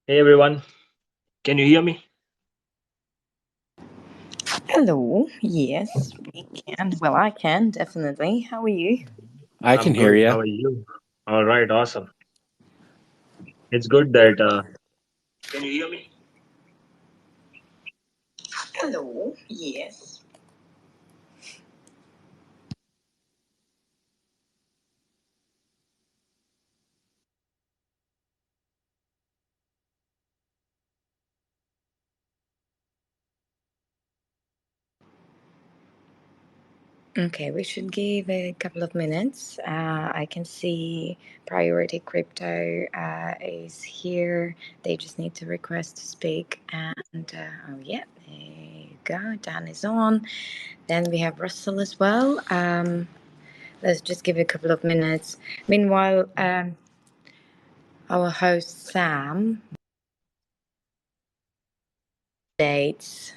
Hey everyone, can you hear me? Hello. Yes, we can. Well, I can definitely. How are you? I I'm can hear good. you. How are you? All right, awesome. It's good that. Can you hear me? Hello. Yes. Okay, we should give a couple of minutes. I can see Priority Crypto is here. They just need to request to speak. And oh, yeah, there you go. Dan is on. Then we have Russell as well. Let's just give it a couple of minutes. Meanwhile, our host Sam dates.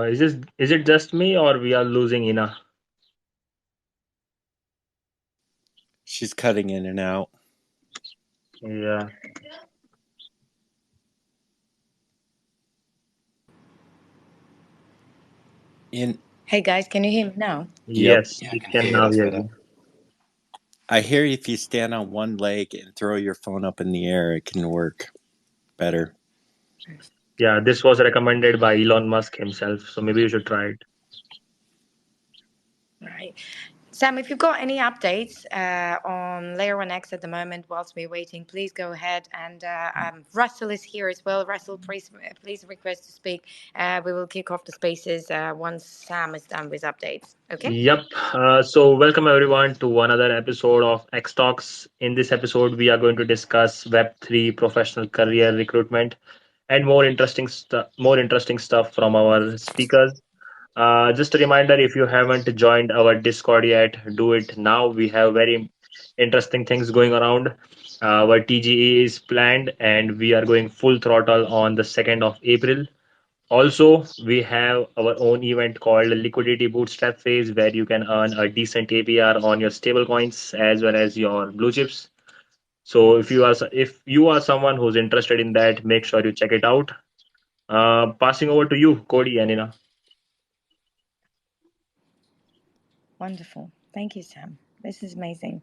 Is it just me or we are losing Ina? She's cutting in and out. Yeah. In Hey guys, can you hear me now? Yep. Yes, Yeah, I we can can hear you. now That's hear better. you. I hear if you stand on one leg and throw your phone up in the air, it can work better. Yeah, this was recommended by Elon Musk himself, so maybe you should try it. Right. Sam, if you've got any updates on Layer 1X at the moment whilst we're waiting, please go ahead. And Russell is here as well. Russell, please request to speak. We will kick off the spaces once Sam is done with updates. Okay? Yep. So, welcome everyone to another episode of XTalks. In this episode, we are going to discuss Web3 professional career recruitment and more interesting stuff from our speakers. Just a reminder, if you haven't joined our Discord yet, do it now. We have very interesting things going around. Our TGE is planned and we are going full throttle on the 2nd of April. Also, we have our own event called Liquidity Bootstrap Phase, where you can earn a decent APR on your stablecoins as well as your blue chips. So if you are someone who's interested in that, make sure you check it out. Passing over to you, Cody and Ina. Wonderful. Thank you, Sam. This is amazing.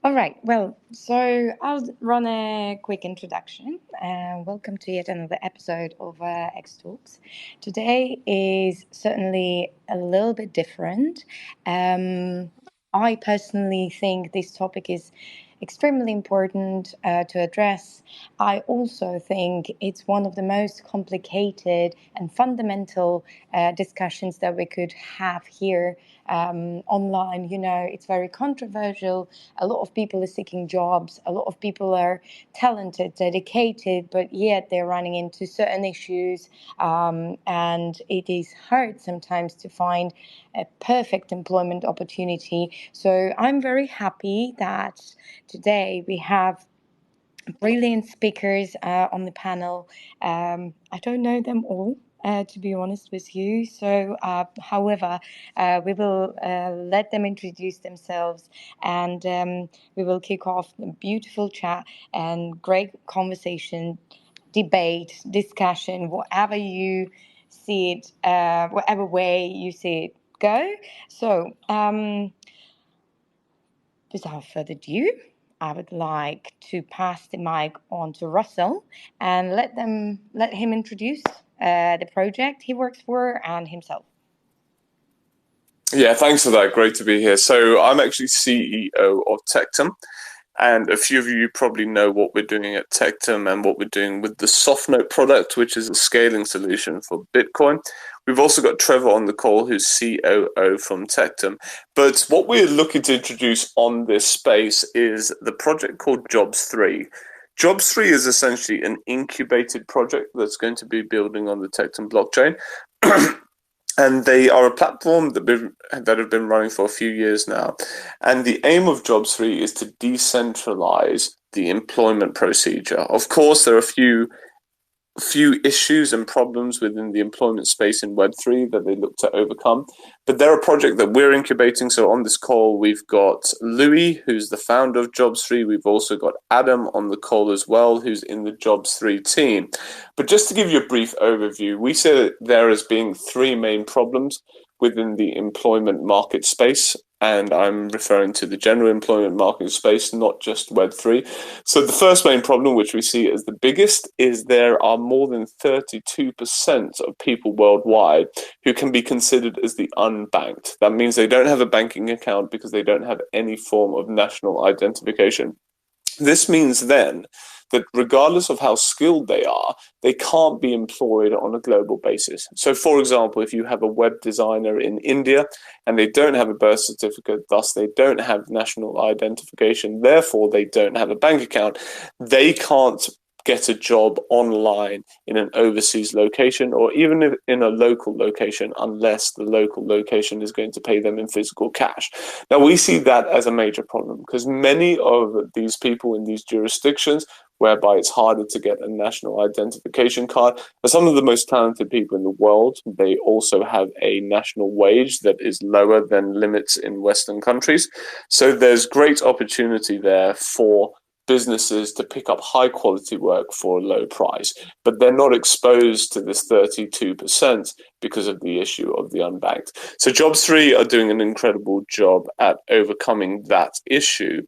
All right. Well, so I'll run a quick introduction. Welcome to yet another episode of X Talks. Today is certainly a little bit different. I personally think this topic is extremely important to address. I also think it's one of the most complicated and fundamental discussions that we could have here online. You know, it's very controversial. A lot of people are seeking jobs. A lot of people are talented, dedicated, but yet they're running into certain issues. And it is hard sometimes to find a perfect employment opportunity. So I'm very happy that today we have brilliant speakers on the panel. I don't know them all. To be honest with you. So, however, we will let them introduce themselves and we will kick off a beautiful chat and great conversation, debate, discussion, whatever you see it, whatever way you see it go. So, without further ado, I would like to pass the mic on to Russell and let him introduce the project he works for and himself. Yeah, thanks for that. Great to be here. So I'm actually CEO of Tectum, and a few of you probably know what we're doing at Tectum and what we're doing with the SoftNote product, which is a scaling solution for Bitcoin. We've also got Trevor on the call, who's COO from Tectum. But what we're looking to introduce on this space is the project called Jobs3. Jobs3 is essentially an incubated project that's going to be building on the Tectum blockchain. And they are a platform that have been running for a few years now. And the aim of Jobs3 is to decentralize the employment procedure. Of course, there are a few few issues and problems within the employment space in Web3 that they look to overcome. But they're a project that we're incubating. So on this call, we've got Louis, who's the founder of Jobs3. We've also got Adam on the call as well, who's in the Jobs3 team. But just to give you a brief overview, we say that there as being three main problems within the employment market space. And I'm referring to the general employment market space, not just Web3. So the first main problem, which we see as the biggest, is there are more than 32% of people worldwide who can be considered as the unbanked. That means they don't have a banking account because they don't have any form of national identification. This means then that regardless of how skilled they are, they can't be employed on a global basis. So, for example, if you have a web designer in India and they don't have a birth certificate, thus they don't have national identification, therefore they don't have a bank account, they can't get a job online in an overseas location or even if in a local location unless the local location is going to pay them in physical cash. Now, we see that as a major problem because many of these people in these jurisdictions whereby it's harder to get a national identification card are some of the most talented people in the world. They also have a national wage that is lower than limits in Western countries. So there's great opportunity there for businesses to pick up high quality work for a low price, but they're not exposed to this 32% because of the issue of the unbanked. So Jobs3 are doing an incredible job at overcoming that issue.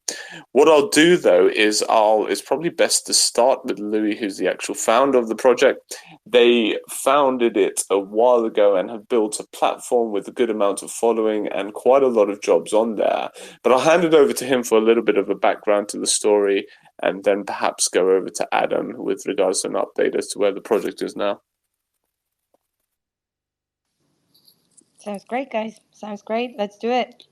What I'll do though is it's probably best to start with Louis, who's the actual founder of the project. They founded it a while ago and have built a platform with a good amount of following and quite a lot of jobs on there. But I'll hand it over to him for a little bit of a background to the story and then perhaps go over to Adam with regards to an update as to where the project is now. Sounds great, guys. Sounds great. Let's do it.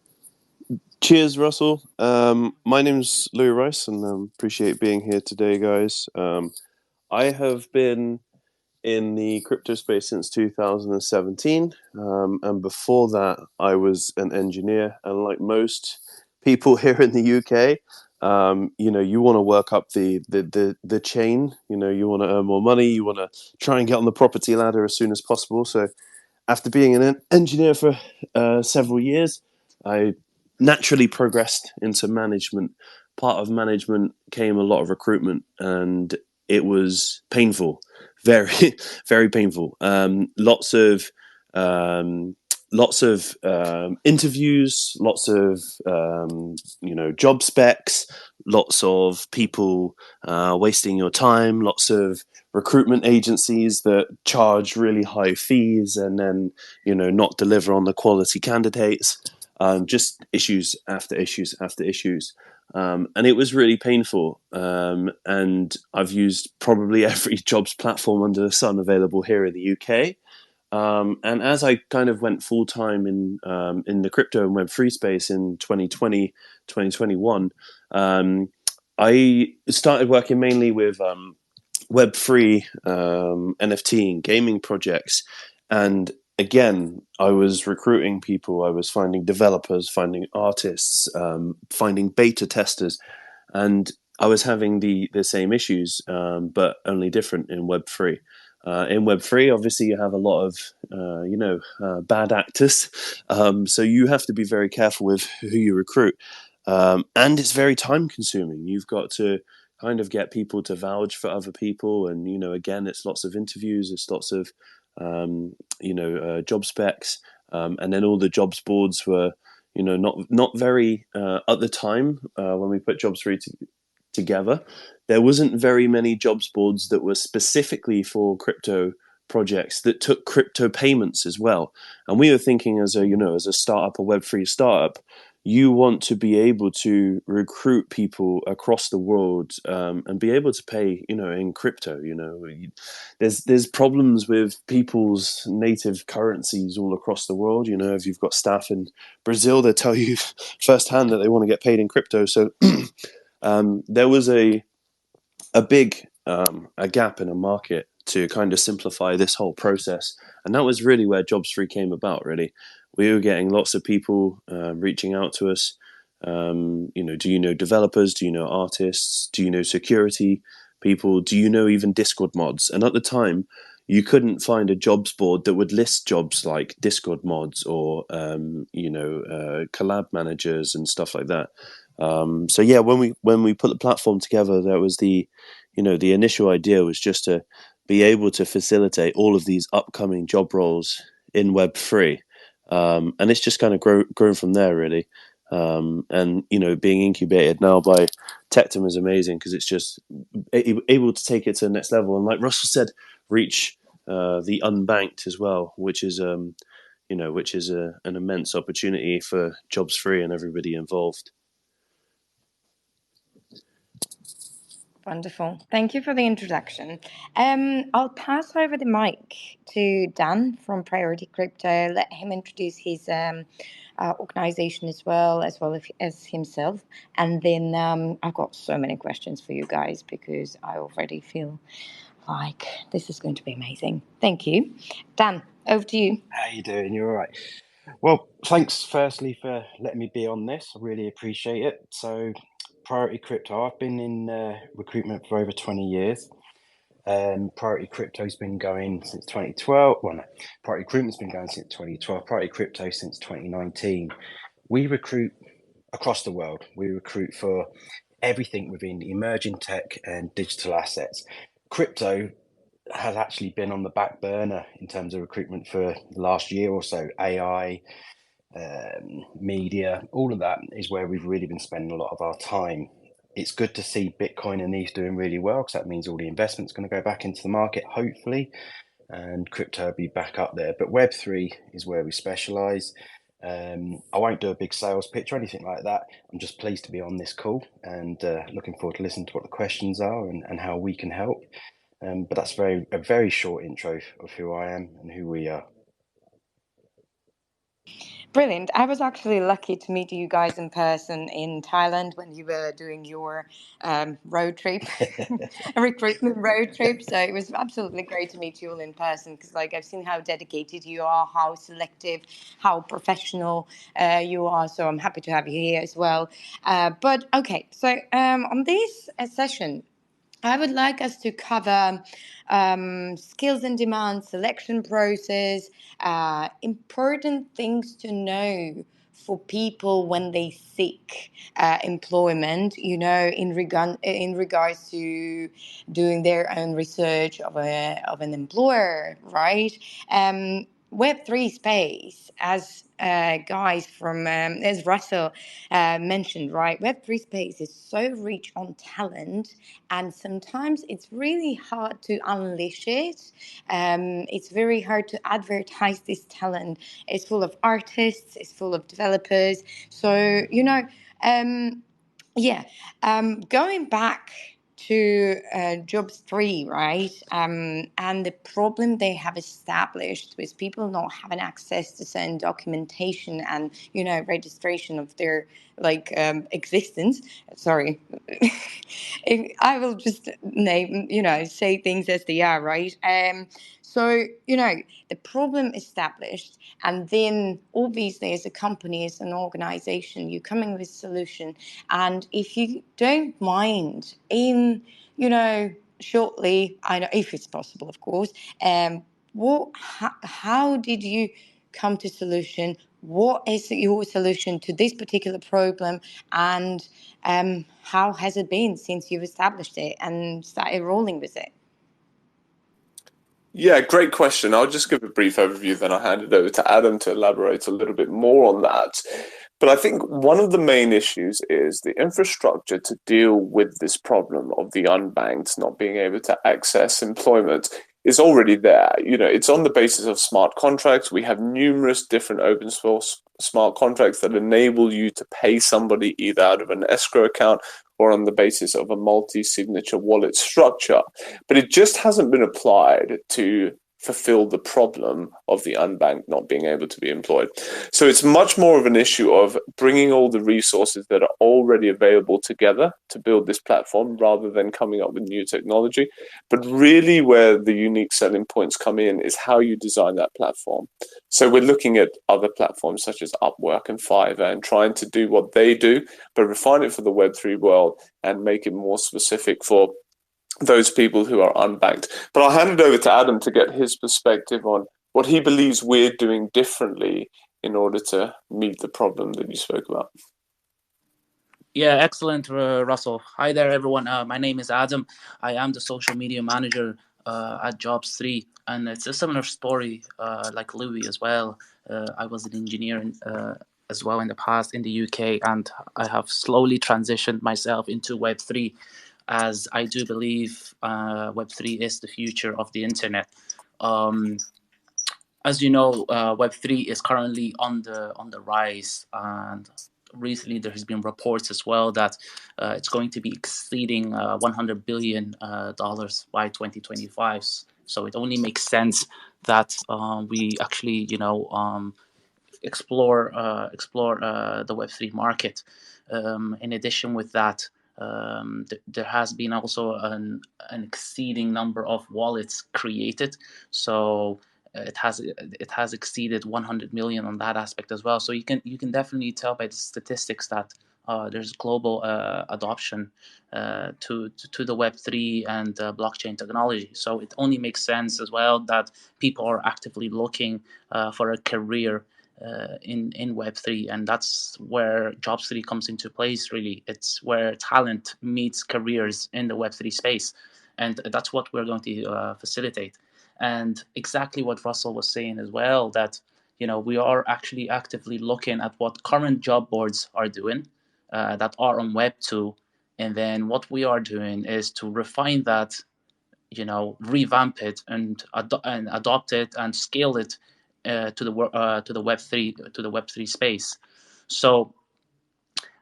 Cheers, Russell. My name's Louis Rice, and appreciate being here today, guys. I have been in the crypto space since 2017, and before that, I was an engineer. And like most people here in the UK, you want to work up the chain. You want to earn more money. You want to try and get on the property ladder as soon as possible. So, after being an engineer for several years, I naturally progressed into management. Part of management came a lot of recruitment, and it was painful, very, very painful. Lots of interviews, lots of job specs, lots of people wasting your time, lots of recruitment agencies that charge really high fees and then not deliver on the quality candidates. Just issues after issues after issues. And it was really painful. And I've used probably every jobs platform under the sun available here in the UK. And as I kind of went full time in the crypto and Web3 space in 2020, 2021, I started working mainly with Web3, NFT and gaming projects. And again, I was recruiting people. I was finding developers, finding artists, finding beta testers, and I was having the same issues, but only different in Web3. In Web3, obviously, you have a lot of, bad actors. So you have to be very careful with who you recruit. And it's very time consuming. You've got to kind of get people to vouch for other people. And, again, it's lots of interviews. It's lots of, job specs. And then all the jobs boards were, not very, at the time, when we put Jobs3 together, there wasn't very many jobs boards that were specifically for crypto projects that took crypto payments as well. And we were thinking as a startup, a Web3 startup, you want to be able to recruit people across the world and be able to pay, in crypto. There's problems with people's native currencies all across the world. If you've got staff in Brazil, they tell you firsthand that they want to get paid in crypto. So there was a big a gap in a market to kind of simplify this whole process, and that was really where Jobs3 came about. Really, we were getting lots of people reaching out to us. Do you know developers? Do you know artists? Do you know security people, do you know even Discord mods? And at the time, you couldn't find a jobs board that would list jobs like Discord mods or collab managers and stuff like that. So yeah, when we put the platform together, that was the initial idea was just to be able to facilitate all of these upcoming job roles in Web3, and it's just kind of grown from there, really. And being incubated now by Tectum is amazing because it's just able to take it to the next level, and like Russell said, reach the unbanked as well, which is an immense opportunity for Jobs Free and everybody involved. Wonderful. Thank you for the introduction. I'll pass over the mic to Dan from Priority Crypto. Let him introduce his organization as well as himself. And then I've got so many questions for you guys because I already feel like this is going to be amazing. Thank you. Dan, over to you. How you doing? You all right? Well, thanks firstly for letting me be on this. I really appreciate it. So, Priority Crypto, I've been in recruitment for over 20 years. Priority Crypto's been going since 2012. Well, no, Priority Recruitment's been going since 2012. Priority Crypto since 2019. We recruit across the world. We recruit for everything within emerging tech and digital assets. Crypto has actually been on the back burner in terms of recruitment for the last year or so. AI, media, all of that is where we've really been spending a lot of our time. It's good to see Bitcoin and ETH doing really well because that means all the investment's going to go back into the market, hopefully, and crypto will be back up there. But Web3 is where we specialize. I won't do a big sales pitch or anything like that. I'm just pleased to be on this call and looking forward to listening to what the questions are and how we can help. But that's a very short intro of who I am and who we are. Brilliant. I was actually lucky to meet you guys in person in Thailand when you were doing your road trip, recruitment road trip. So it was absolutely great to meet you all in person because, like, I've seen how dedicated you are, how selective, how professional you are. So I'm happy to have you here as well. But okay, so on this session, I would like us to cover skills and demand, selection process, important things to know for people when they seek employment, in regards to doing their own research of an employer, right? Web3 space, as guys from as Russell mentioned, right? Web3 space is so rich on talent, and sometimes it's really hard to unleash it. It's very hard to advertise this talent. It's full of artists. It's full of developers. So going back to Jobs 3, right? And the problem they have established with people not having access to certain documentation and, registration of their existence. Sorry. I will just name, say things as they are, right? So, the problem established, and then obviously as a company, as an organization, you're coming with a solution. And if you don't mind, shortly, I know if it's possible, of course, how did you come to solution? What is your solution to this particular problem? And how has it been since you've established it and started rolling with it? Yeah, great question. I'll just give a brief overview, then I'll hand it over to Adam to elaborate a little bit more on that. But I think one of the main issues is the infrastructure to deal with this problem of the unbanked not being able to access employment is already there. It's on the basis of smart contracts. We have numerous different open source smart contracts that enable you to pay somebody either out of an escrow account or on the basis of a multi-signature wallet structure. But it just hasn't been applied to fulfill the problem of the unbanked not being able to be employed. So it's much more of an issue of bringing all the resources that are already available together to build this platform rather than coming up with new technology. But really where the unique selling points come in is how you design that platform. So we're looking at other platforms such as Upwork and Fiverr and trying to do what they do, but refine it for the Web3 world and make it more specific for those people who are unbanked. But I'll hand it over to Adam to get his perspective on what he believes we're doing differently in order to meet the problem that you spoke about. Yeah, excellent, Russell. Hi there, everyone. My name is Adam. I am the social media manager at Jobs3, and it's a similar story like Louis as well. I was an engineer as well in the past in the UK, and I have slowly transitioned myself into Web3, as I do believe Web3 is the future of the internet. As you know, Web3 is currently on the rise, and recently there has been reports as well that it's going to be exceeding $100 billion by 2025. So it only makes sense that we actually, explore the Web3 market. In addition with that, there has been also an exceeding number of wallets created. So it has exceeded 100 million on that aspect as well. So you can definitely tell by the statistics that there's global adoption to the Web3 and blockchain technology. So it only makes sense as well that people are actively looking for a career in Web3, and that's where Jobs3 comes into place. Really, it's where talent meets careers in the Web3 space, and that's what we're going to facilitate. And exactly what Russell was saying as well, that we are actually actively looking at what current job boards are doing that are on Web2, and then what we are doing is to refine that, revamp it and adopt it and scale it to the Web3 space. So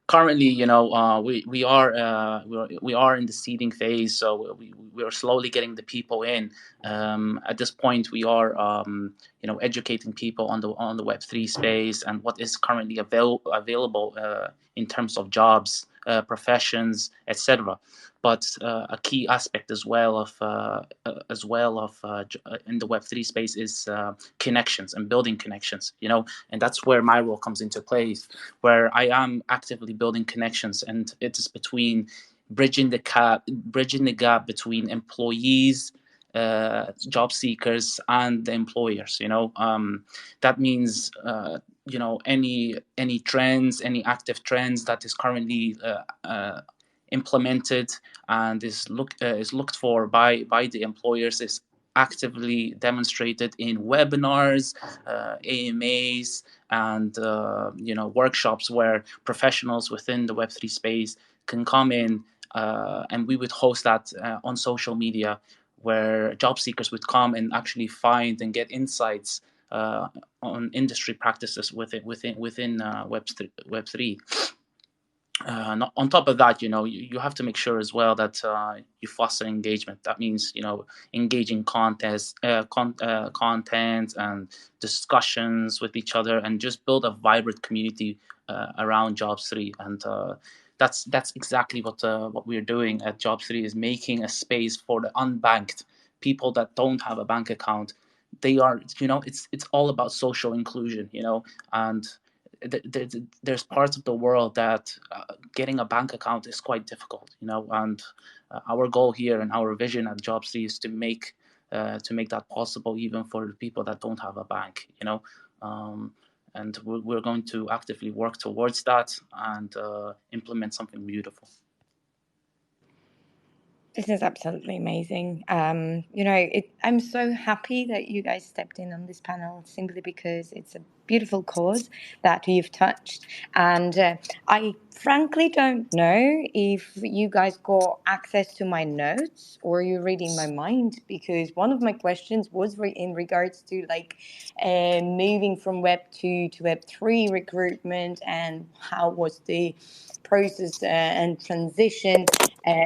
currently, we are in the seeding phase, so we are slowly getting the people in. At this point, we are educating people on the Web3 space and what is currently available in terms of jobs, professions, etc. But a key aspect as well of in the Web3 space is connections and building connections. And that's where my role comes into place, where I am actively building connections, and it is between bridging the gap between employees, job seekers, and the employers. That means any trends, any active trends that is currently implemented and is looked for by the employers is actively demonstrated in webinars, AMAs, and workshops where professionals within the Web3 space can come in, and we would host that on social media, where job seekers would come and actually find and get insights on industry practices within Web3. On top of that, you have to make sure as well that you foster engagement. That means, engaging content and discussions with each other, and just build a vibrant community around Jobs3. And that's exactly what we're doing at Jobs3, is making a space for the unbanked people that don't have a bank account. They are, it's all about social inclusion, and there's parts of the world that getting a bank account is quite difficult, and our goal here and our vision at Jobs3 is to make that possible even for the people that don't have a bank, and we're going to actively work towards that and implement something beautiful. This is absolutely amazing. I'm so happy that you guys stepped in on this panel, simply because it's a beautiful cause that you've touched. And I frankly don't know if you guys got access to my notes or you're reading my mind, because one of my questions was in regards to moving from Web 2 to Web 3 recruitment, and how was the process and transition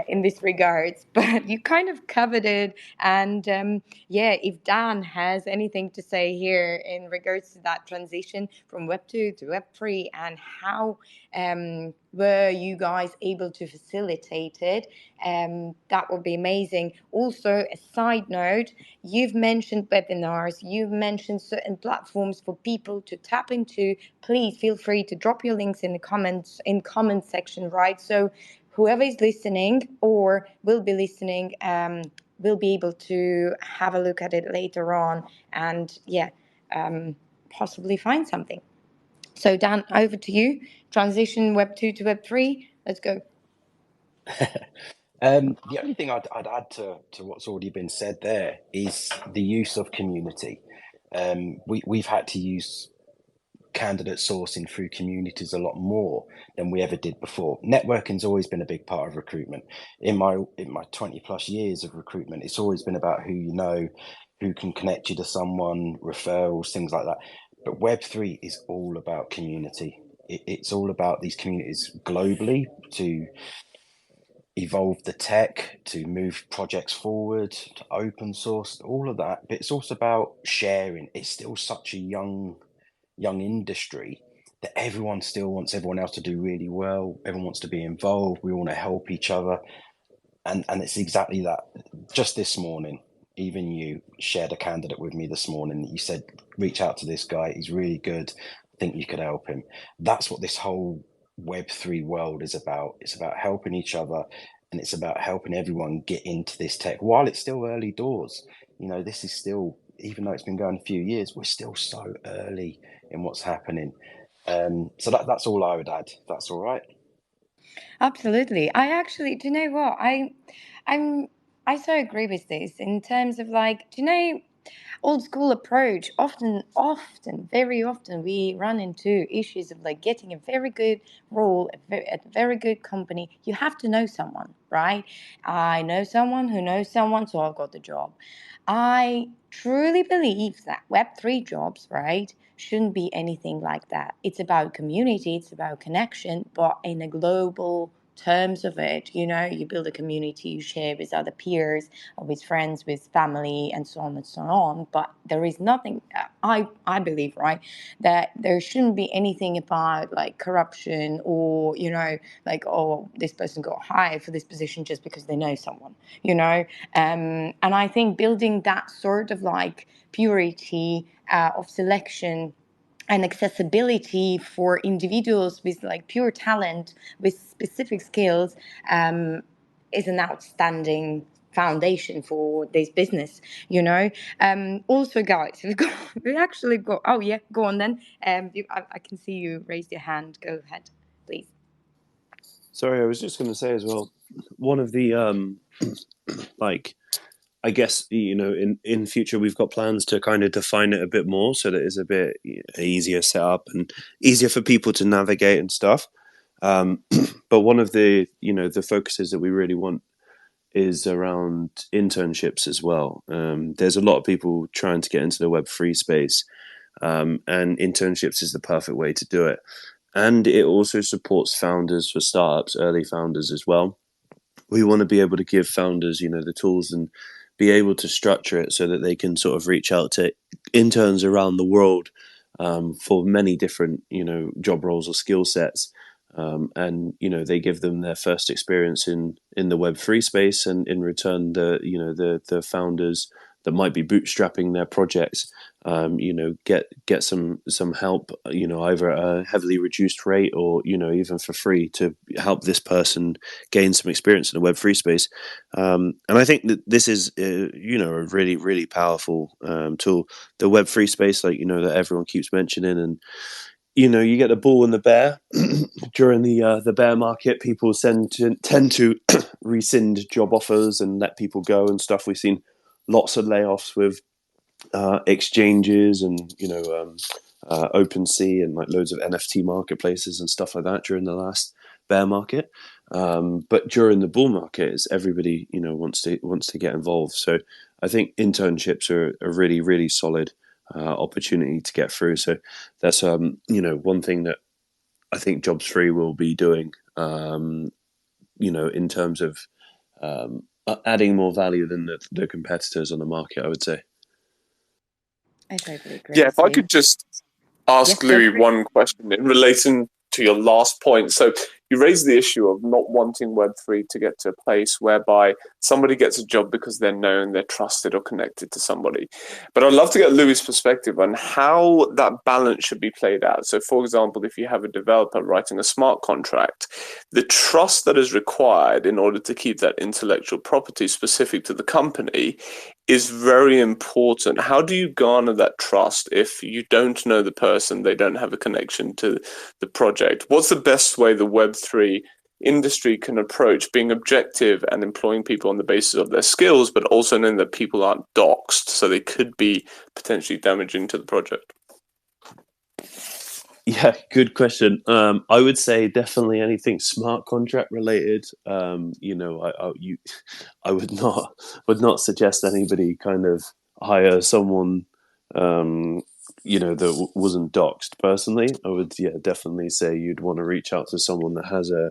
in this regards. But you kind of covered it, and if Dan has anything to say here in regards to that transition from Web 2 to Web 3, and how were you guys able to facilitate it, that would be amazing. Also, a side note, you've mentioned webinars, you've mentioned certain platforms for people to tap into. Please feel free to drop your links in the comment section, right? So whoever is listening or will be listening will be able to have a look at it later on and possibly find something. So Dan, over to you. Transition Web 2 to Web 3. Let's go. The only thing I'd add to what's already been said there is the use of community. We've had to use candidate sourcing through communities a lot more than we ever did before. Networking's always been a big part of recruitment. In my 20 plus years of recruitment, it's always been about who you know, who can connect you to someone, referrals, things like that. But Web3 is all about community. It's all about these communities globally to evolve the tech, to move projects forward, to open source, all of that. But it's also about sharing. It's still such a young industry that everyone still wants everyone else to do really well. Everyone wants to be involved. We want to help each other. And it's exactly that. Just this morning, even you shared a candidate with me this morning. You said, reach out to this guy. He's really good. I think you could help him. That's what this whole Web3 world is about. It's about helping each other, and it's about helping everyone get into this tech while it's still early doors. You know, this is still, even though it's been going a few years, we're still so early in what's happening. So that's all I would add. That's all right. Absolutely. I actually, do you know what? I so agree with this in terms of like, do you know, old school approach, very often we run into issues of like getting a very good role at a very good company. You have to know someone, right? I know someone who knows someone, so I've got the job. I truly believe that Web3 jobs, right, shouldn't be anything like that. It's about community, it's about connection, but in a global terms of it, you know, you build a community, you share with other peers, or with friends, with family, and so on and so on. But there is nothing, I believe, right, that there shouldn't be anything about like corruption or, you know, like, oh, this person got hired for this position just because they know someone, you know. And I think building that sort of like purity of selection and accessibility for individuals with like pure talent, with specific skills, is an outstanding foundation for this business, you know. Also, guys, we actually got. Oh yeah, go on then. I can see you raised your hand. Go ahead, please. Sorry, I was just going to say as well, one of the like, I guess, you know, in future we've got plans to kind of define it a bit more so that it's a bit easier set up and easier for people to navigate and stuff. But one of the, you know, the focuses that we really want is around internships as well. There's a lot of people trying to get into the Web3 space, and internships is the perfect way to do it. And it also supports founders for startups, early founders as well. We want to be able to give founders, you know, the tools and be able to structure it so that they can sort of reach out to interns around the world for many different, you know, job roles or skill sets. And you know, they give them their first experience in the Web3 space, and in return, the founders that might be bootstrapping their projects, you know, get some help, you know, either at a heavily reduced rate or, you know, even for free, to help this person gain some experience in the Web3 space. And I think that this is, you know, a really, really powerful tool. The Web3 space, like, you know, that everyone keeps mentioning, and you know, you get the bull and the bear. During the bear market, people tend to rescind job offers and let people go and stuff. We've seen lots of layoffs with exchanges and, you know, OpenSea and like loads of NFT marketplaces and stuff like that during the last bear market. But during the bull market, it's everybody, you know, wants to get involved. So I think internships are a really, really solid opportunity to get through. So that's you know, one thing that I think Jobs3 will be doing, you know, in terms of adding more value than the competitors on the market, I would say. I totally agree. Yeah, if I So, could just ask yes, go Louis for it. one question in relation to your last point. So you raise the issue of not wanting Web3 to get to a place whereby somebody gets a job because they're known, they're trusted or connected to somebody. But I'd love to get Louis' perspective on how that balance should be played out. So for example, if you have a developer writing a smart contract, the trust that is required in order to keep that intellectual property specific to the company is very important. How do you garner that trust if you don't know the person, they don't have a connection to the project? What's the best way the Web3 industry can approach being objective and employing people on the basis of their skills, but also knowing that people aren't doxed, so they could be potentially damaging to the project? Yeah, good question. I would say definitely anything smart contract related. I would not suggest anybody kind of hire someone that wasn't doxed. Personally, I would definitely say you'd want to reach out to someone that has a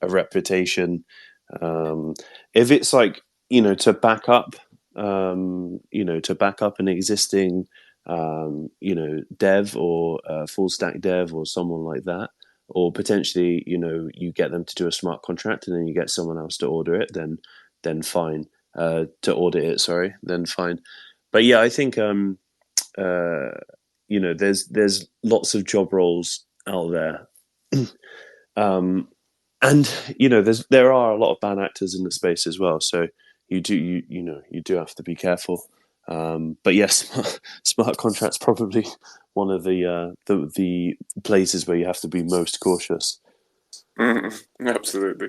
reputation. If it's like to back up an existing dev or full stack dev or someone like that, or potentially you get them to do a smart contract and then you get someone else to order it, then fine. To audit it, sorry, then fine. But yeah, I think there's lots of job roles out there. And there are a lot of bad actors in the space as well, so you do have to be careful. But yes, smart contracts probably one of the places where you have to be most cautious. Absolutely.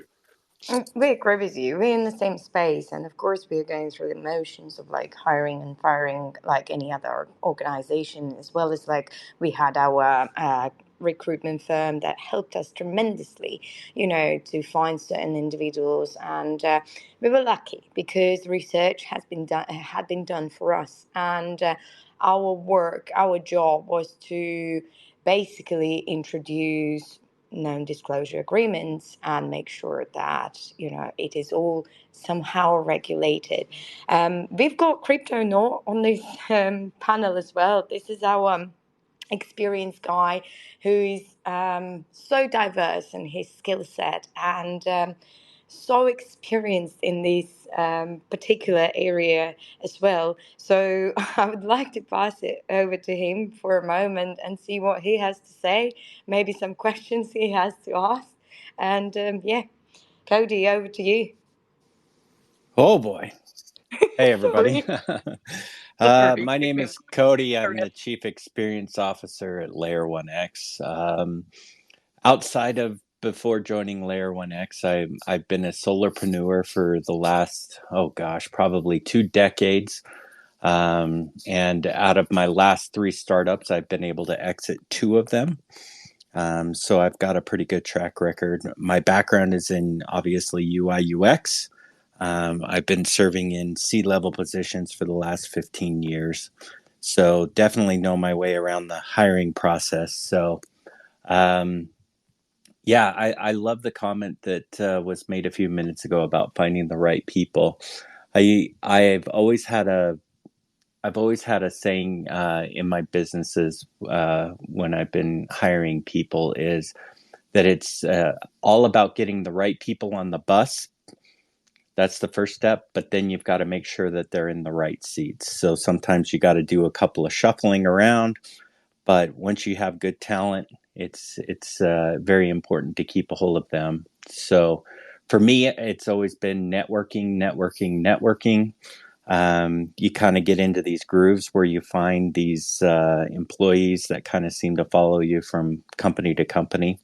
We agree with you. We're in the same space, and of course, we're going through the motions of like hiring and firing like any other organization, as well as like we had our recruitment firm that helped us tremendously, to find certain individuals, and we were lucky because research had been done for us, and our job was to basically introduce non-disclosure agreements and make sure that it is all somehow regulated. We've got crypto not on this panel as well. This is our experienced guy who is so diverse in his skill set and so experienced in this particular area as well. So I would like to pass it over to him for a moment and see what he has to say, maybe some questions he has to ask. And Cody, over to you. Oh boy. Hey everybody. My name is Cody. I'm the Chief Experience Officer at Layer 1X. Outside of before joining Layer 1X, I've been a solarpreneur for the last, probably 2 decades. And out of my last 3 startups, I've been able to exit 2 of them. So I've got a pretty good track record. My background is in obviously UI UX. I've been serving in C-level positions for the last 15 years. So definitely know my way around the hiring process. So I love the comment that was made a few minutes ago about finding the right people. I've always had a saying in my businesses when I've been hiring people is that it's all about getting the right people on the bus. That's the first step, but then you've got to make sure that they're in the right seats. So sometimes you got to do a couple of shuffling around, but once you have good talent, it's very important to keep a hold of them. So for me, it's always been networking. You kind of get into these grooves where you find these employees that kind of seem to follow you from company to company.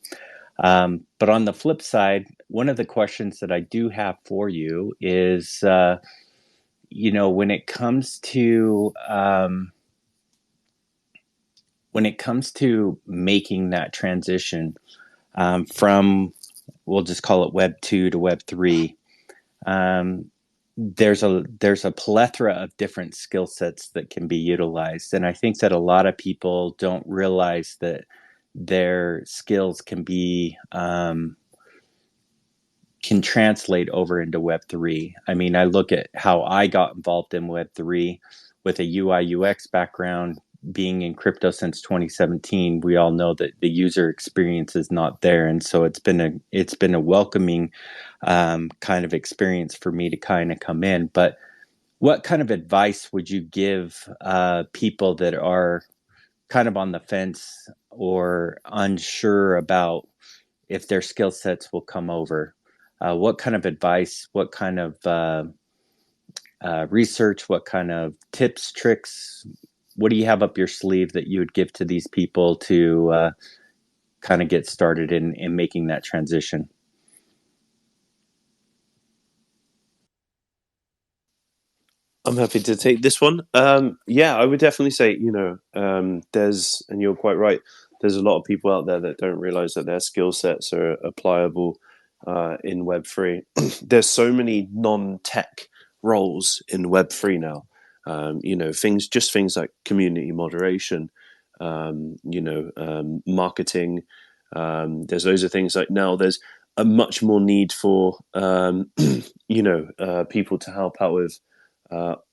But on the flip side, one of the questions that I do have for you is, when it comes to making that transition from, we'll just call it Web 2 to Web 3, there's a plethora of different skill sets that can be utilized, and I think that a lot of people don't realize that their skills can translate over into Web3. I mean, I look at how I got involved in Web3 with a UI UX background, being in crypto since 2017, we all know that the user experience is not there, and so it's been a welcoming kind of experience for me to kind of come in. But what kind of advice would you give people that are kind of on the fence or unsure about if their skill sets will come over? What kind of advice, what kind of research, what kind of tips, tricks, what do you have up your sleeve that you would give to these people to kind of get started in making that transition? I'm happy to take this one. Yeah, I would definitely say, there's, and you're quite right, there's a lot of people out there that don't realize that their skill sets are applicable in Web3. There's so many non-tech roles in Web3 now. Things like community moderation, marketing. There's loads of things like now there's a much more need for, people to help out with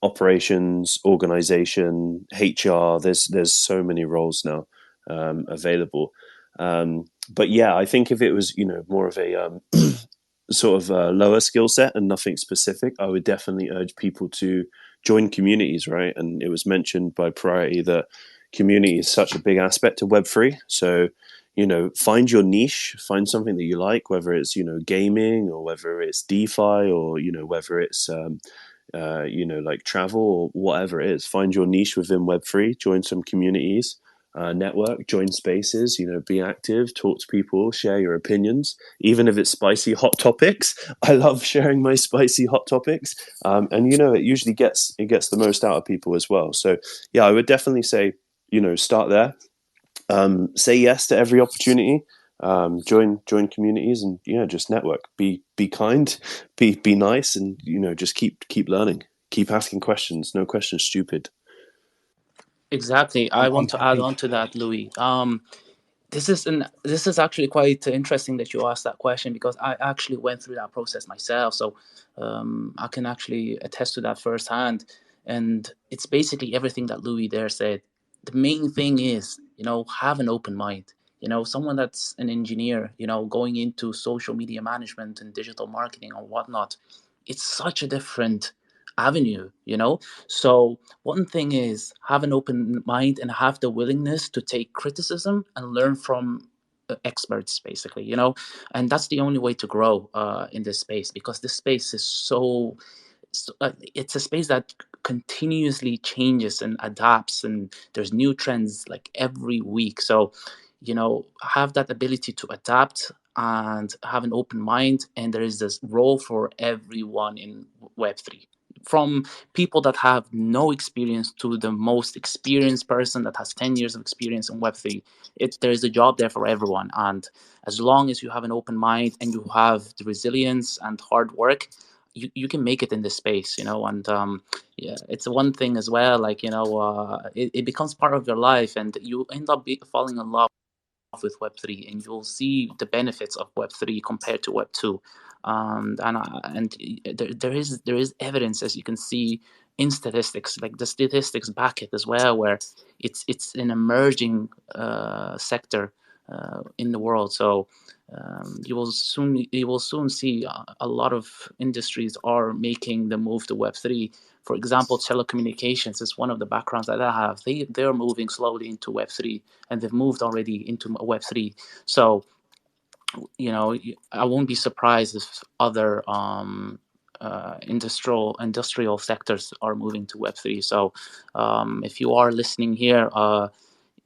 operations, organization, HR. There's so many roles now available. But yeah, I think if it was more of a sort of a lower skill set and nothing specific, I would definitely urge people to join communities, right? And it was mentioned by Priority that community is such a big aspect of Web3. So find your niche, find something that you like, whether it's gaming or whether it's DeFi or whether it's like travel or whatever it is. Find your niche within Web3, join some communities, network, join spaces, be active, talk to people, share your opinions, even if it's spicy hot topics. I love sharing my spicy hot topics. And it usually gets the most out of people as well. So yeah, I would definitely say, start there. Say yes to every opportunity. Join communities and just network. Be kind. Be nice, and just keep learning. Keep asking questions. No questions stupid. Exactly. I want to add on to that, Louis. This is actually quite interesting that you asked that question, because I actually went through that process myself. So I can actually attest to that firsthand. And it's basically everything that Louis there said. The main thing is, have an open mind. Someone that's an engineer, going into social media management and digital marketing or whatnot, it's such a different avenue, So one thing is have an open mind and have the willingness to take criticism and learn from experts, basically, and that's the only way to grow in this space, because this space is it's a space that continuously changes and adapts, and there's new trends like every week. So have that ability to adapt and have an open mind, and there is this role for everyone in Web3, from people that have no experience to the most experienced person that has 10 years of experience in Web3. There is a job there for everyone, and as long as you have an open mind and you have the resilience and hard work, you can make it in this space, and yeah, it's one thing as well, like it becomes part of your life, and you end up falling in love with Web3, and you'll see the benefits of Web3 compared to Web2. And there is evidence, as you can see in statistics, like the statistics back it as well, where it's an emerging sector in the world. So you will soon see a lot of industries are making the move to Web3. For example, telecommunications is one of the backgrounds that I have. They're moving slowly into Web3, and they've moved already into Web3. So I won't be surprised if other industrial sectors are moving to Web3. So if you are listening here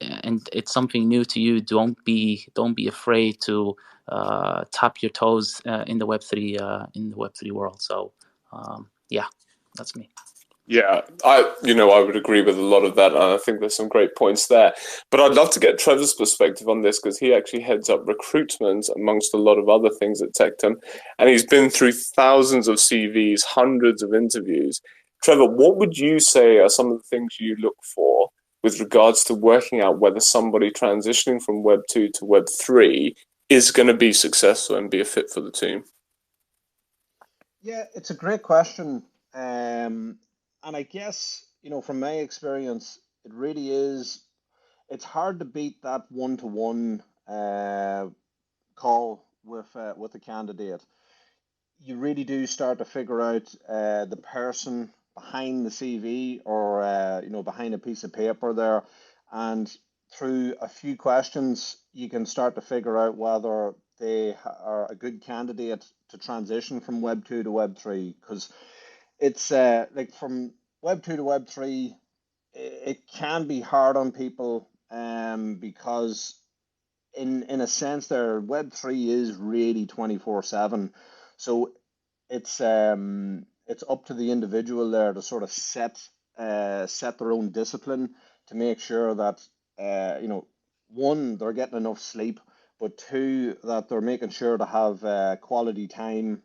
and it's something new to you, don't be afraid to tap your toes in the Web3 world. So yeah, that's me. Yeah, I would agree with a lot of that, and I think there's some great points there. But I'd love to get Trevor's perspective on this, because he actually heads up recruitment amongst a lot of other things at Tectum, and he's been through thousands of CVs, hundreds of interviews. Trevor, what would you say are some of the things you look for with regards to working out whether somebody transitioning from Web 2 to Web 3 is going to be successful and be a fit for the team? Yeah, it's a great question. And I guess, from my experience, It really is. It's hard to beat that one-to-one call with a candidate. You really do start to figure out the person behind the CV or behind a piece of paper there, and through a few questions you can start to figure out whether they are a good candidate to transition from Web 2 to Web 3, because it's like from Web 2 to Web 3 it can be hard on people because in a sense their Web3 is really 24/7. So it's up to the individual there to sort of set their own discipline to make sure that one, they're getting enough sleep, but two, that they're making sure to have quality time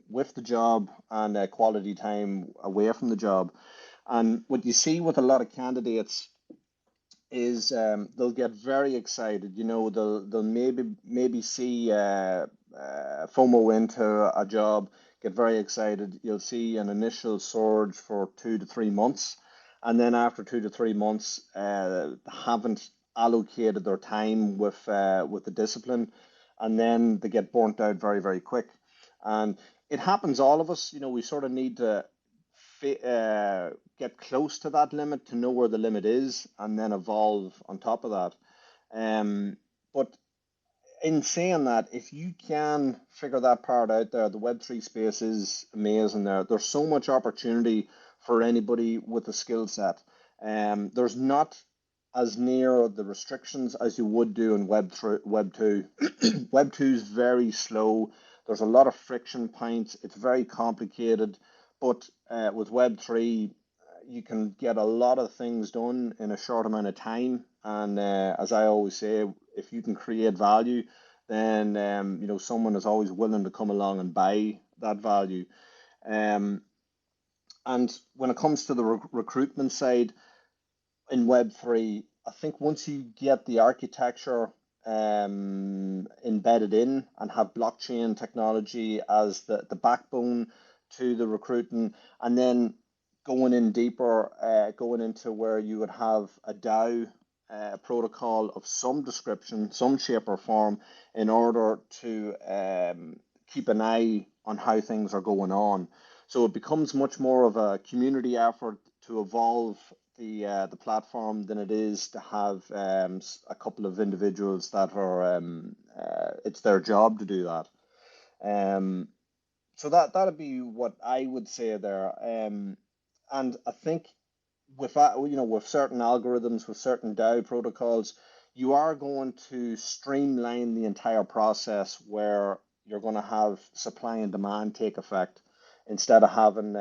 with the job and quality time away from the job. And what you see with a lot of candidates is they'll get very excited. They'll maybe see FOMO into a job, get very excited. You'll see an initial surge for 2 to 3 months, and then after 2 to 3 months, haven't allocated their time with the discipline, and then they get burnt out very, very quick. And it happens all of us. We sort of need to get close to that limit to know where the limit is and then evolve on top of that. But in saying that, if you can figure that part out there, the Web3 space is amazing there. There's so much opportunity for anybody with a skill set. There's not as near the restrictions as you would do in Web 2. Web 2 is very slow. There's a lot of friction points. It's very complicated. But with Web3, you can get a lot of things done in a short amount of time. And as I always say, if you can create value, then someone is always willing to come along and buy that value. And when it comes to the recruitment side in Web3, I think once you get the architecture embedded in and have blockchain technology as the backbone to the recruiting, and then going in deeper, going into where you would have a DAO protocol of some description, some shape or form, in order to keep an eye on how things are going on. So it becomes much more of a community effort to evolve the platform than it is to have a couple of individuals that are it's their job to do that. So that'd be what I would say there. And I think with that, with certain algorithms, with certain DAO protocols, you are going to streamline the entire process where you're going to have supply and demand take effect instead of having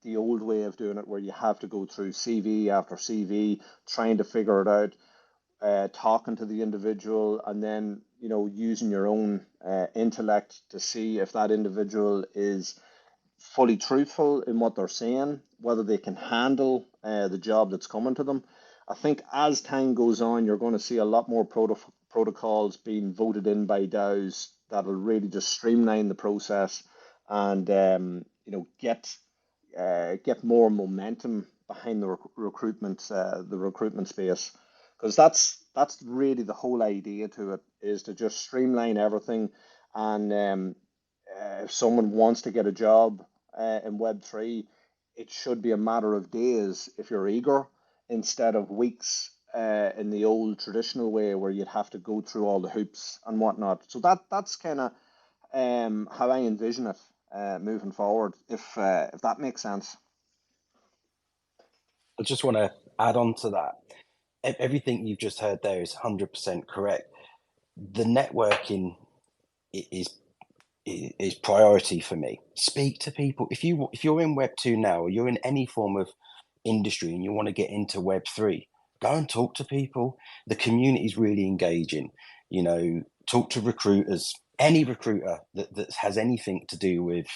the old way of doing it where you have to go through CV after CV, trying to figure it out, talking to the individual, and then using your own intellect to see if that individual is fully truthful in what they're saying, whether they can handle the job that's coming to them. I think as time goes on, you're going to see a lot more protocols being voted in by DAOs that will really just streamline the process and get more momentum behind the recruitment space, because that's really the whole idea to it, is to just streamline everything. And if someone wants to get a job in Web3, it should be a matter of days if you're eager, instead of weeks in the old traditional way where you'd have to go through all the hoops and whatnot. So that's kind of how I envision it moving forward, if that makes sense. I just want to add on to that. Everything you've just heard there is 100% correct. The networking is priority for me. Speak to people. If you're in Web 2 now, or you're in any form of industry and you want to get into Web 3, go and talk to people. The community is really engaging. Talk to recruiters, any recruiter that has anything to do with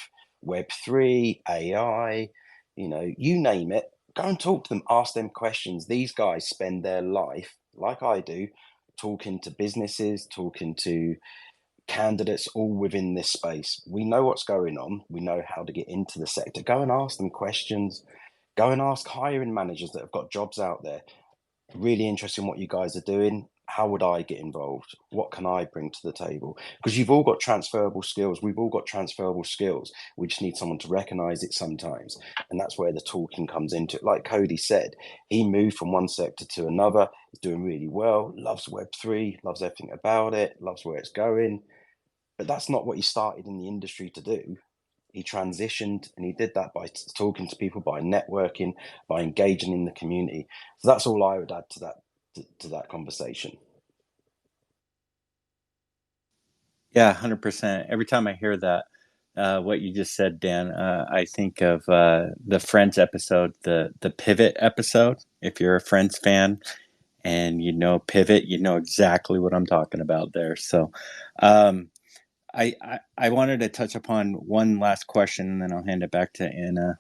Web 3, AI, you name it. Go and talk to them, ask them questions. These guys spend their life, like I do, talking to businesses, talking to candidates, all within this space. We know what's going on. We know how to get into the sector. Go and ask them questions. Go and ask hiring managers that have got jobs out there. Really interested in what you guys are doing. How would I get involved? What can I bring to the table? Because you've all got transferable skills. We've all got transferable skills. We just need someone to recognize it sometimes. And that's where the talking comes into it. Like Cody said, he moved from one sector to another. He's doing really well, loves Web3, loves everything about it, loves where it's going. But that's not what he started in the industry to do. He transitioned, and he did that by talking to people, by networking, by engaging in the community. So that's all I would add to that conversation. Yeah, 100%. Every time I hear that, what you just said, Dan, I think of the Friends episode, the Pivot episode. If you're a Friends fan and you know Pivot, you know exactly what I'm talking about there. So I wanted to touch upon one last question, and then I'll hand it back to Anna.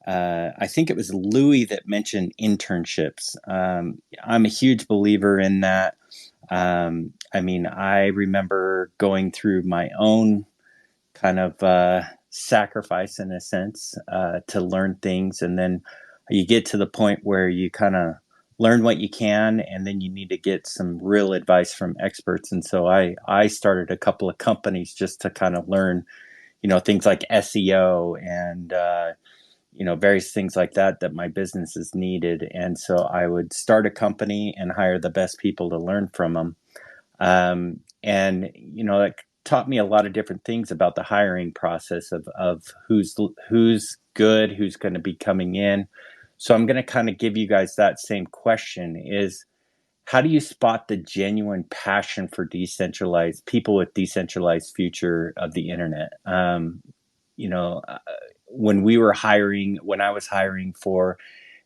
I think it was Louis that mentioned internships. I'm a huge believer in that. I mean, I remember going through my own kind of sacrifice, in a sense, to learn things, and then you get to the point where you kind of learn what you can, and then you need to get some real advice from experts. And so I started a couple of companies just to kind of learn, things like SEO and various things like that my businesses needed. And so I would start a company and hire the best people to learn from them. And it taught me a lot of different things about the hiring process of who's good, who's going to be coming in. So I'm going to kind of give you guys that same question: is how do you spot the genuine passion for decentralized people with decentralized future of the internet? When I was hiring for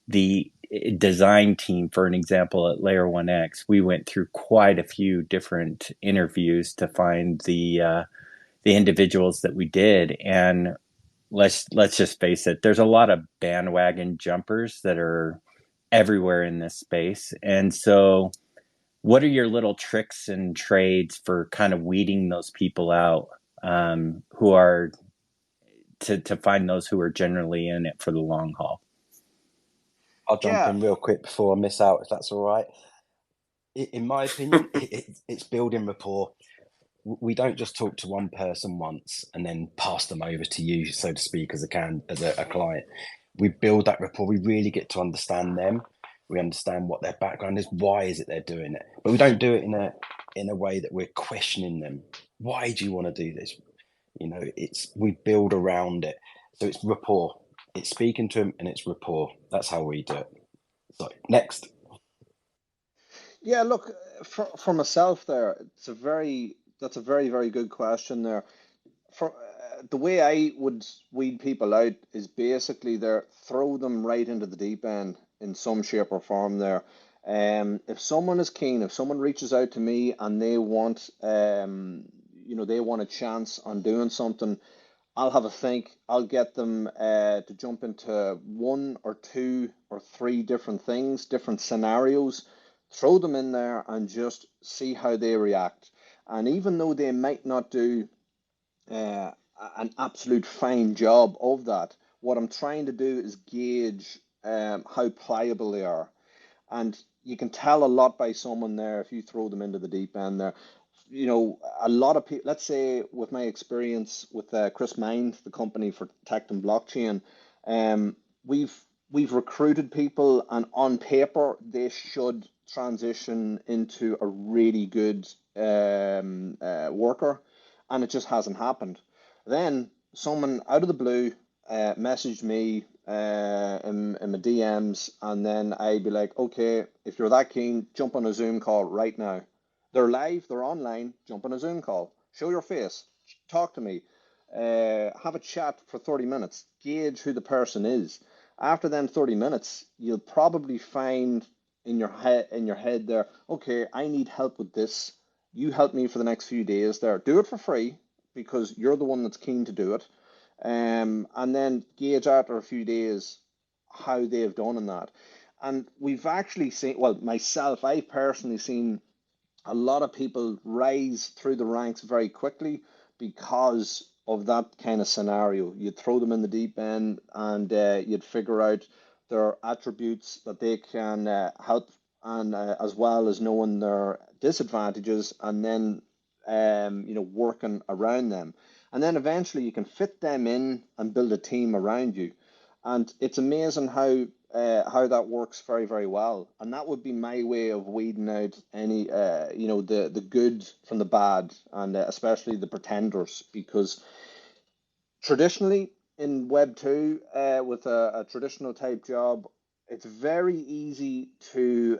the design team, for an example, at Layer 1X, we went through quite a few different interviews to find the individuals that we did. And let's just face it, there's a lot of bandwagon jumpers that are everywhere in this space. And so what are your little tricks and trades for kind of weeding those people out, who are to find those who are generally in it for the long haul? I'll jump in real quick before I miss out, if that's all right. In my opinion, it's building rapport. We don't just talk to one person once and then pass them over to you, so to speak, as a client. We build that rapport. We really get to understand them. We understand what their background is. Why is it they're doing it? But we don't do it in a way that we're questioning them. Why do you want to do this? We build around it. So it's rapport. It's speaking to them, and it's rapport. That's how we do it. So next. Yeah, look, for myself there, that's a very, very good question there. For the way I would weed people out is basically throw them right into the deep end in some shape or form there. If someone is keen, if someone reaches out to me and they want, they want a chance on doing something, I'll have a think. I'll get them to jump into one or two or three different things, different scenarios, throw them in there and just see how they react. And even though they might not do uh, an absolute fine job of that, what I'm trying to do is gauge how pliable they are. And you can tell a lot by someone there if you throw them into the deep end there. A lot of people, let's say with my experience with Chris Mind, the company for tech and blockchain, um, we've we've recruited people, and on paper they should transition into a really good worker, and it just hasn't happened. Then someone out of the blue messaged me in my DMs, and then I'd be like, okay, if you're that keen, jump on a Zoom call right now. They're live, they're online, jump on a Zoom call, show your face, talk to me, have a chat for 30 minutes, gauge who the person is. After then 30 minutes, you'll probably find in your head there, okay, I need help with this. You help me for the next few days there. Do it for free because you're the one that's keen to do it. And then gauge after a few days how they've done in that. And we've actually seen, well, myself, I've personally seen a lot of people rise through the ranks very quickly because of that kind of scenario. You'd throw them in the deep end, and you'd figure out their attributes that they can help, and as well as knowing their disadvantages, and then working around them. And then eventually you can fit them in and build a team around you. And it's amazing how that works very, very well. And that would be my way of weeding out any the good from the bad, and especially the pretenders, because traditionally in Web 2, with a traditional type job, it's very easy to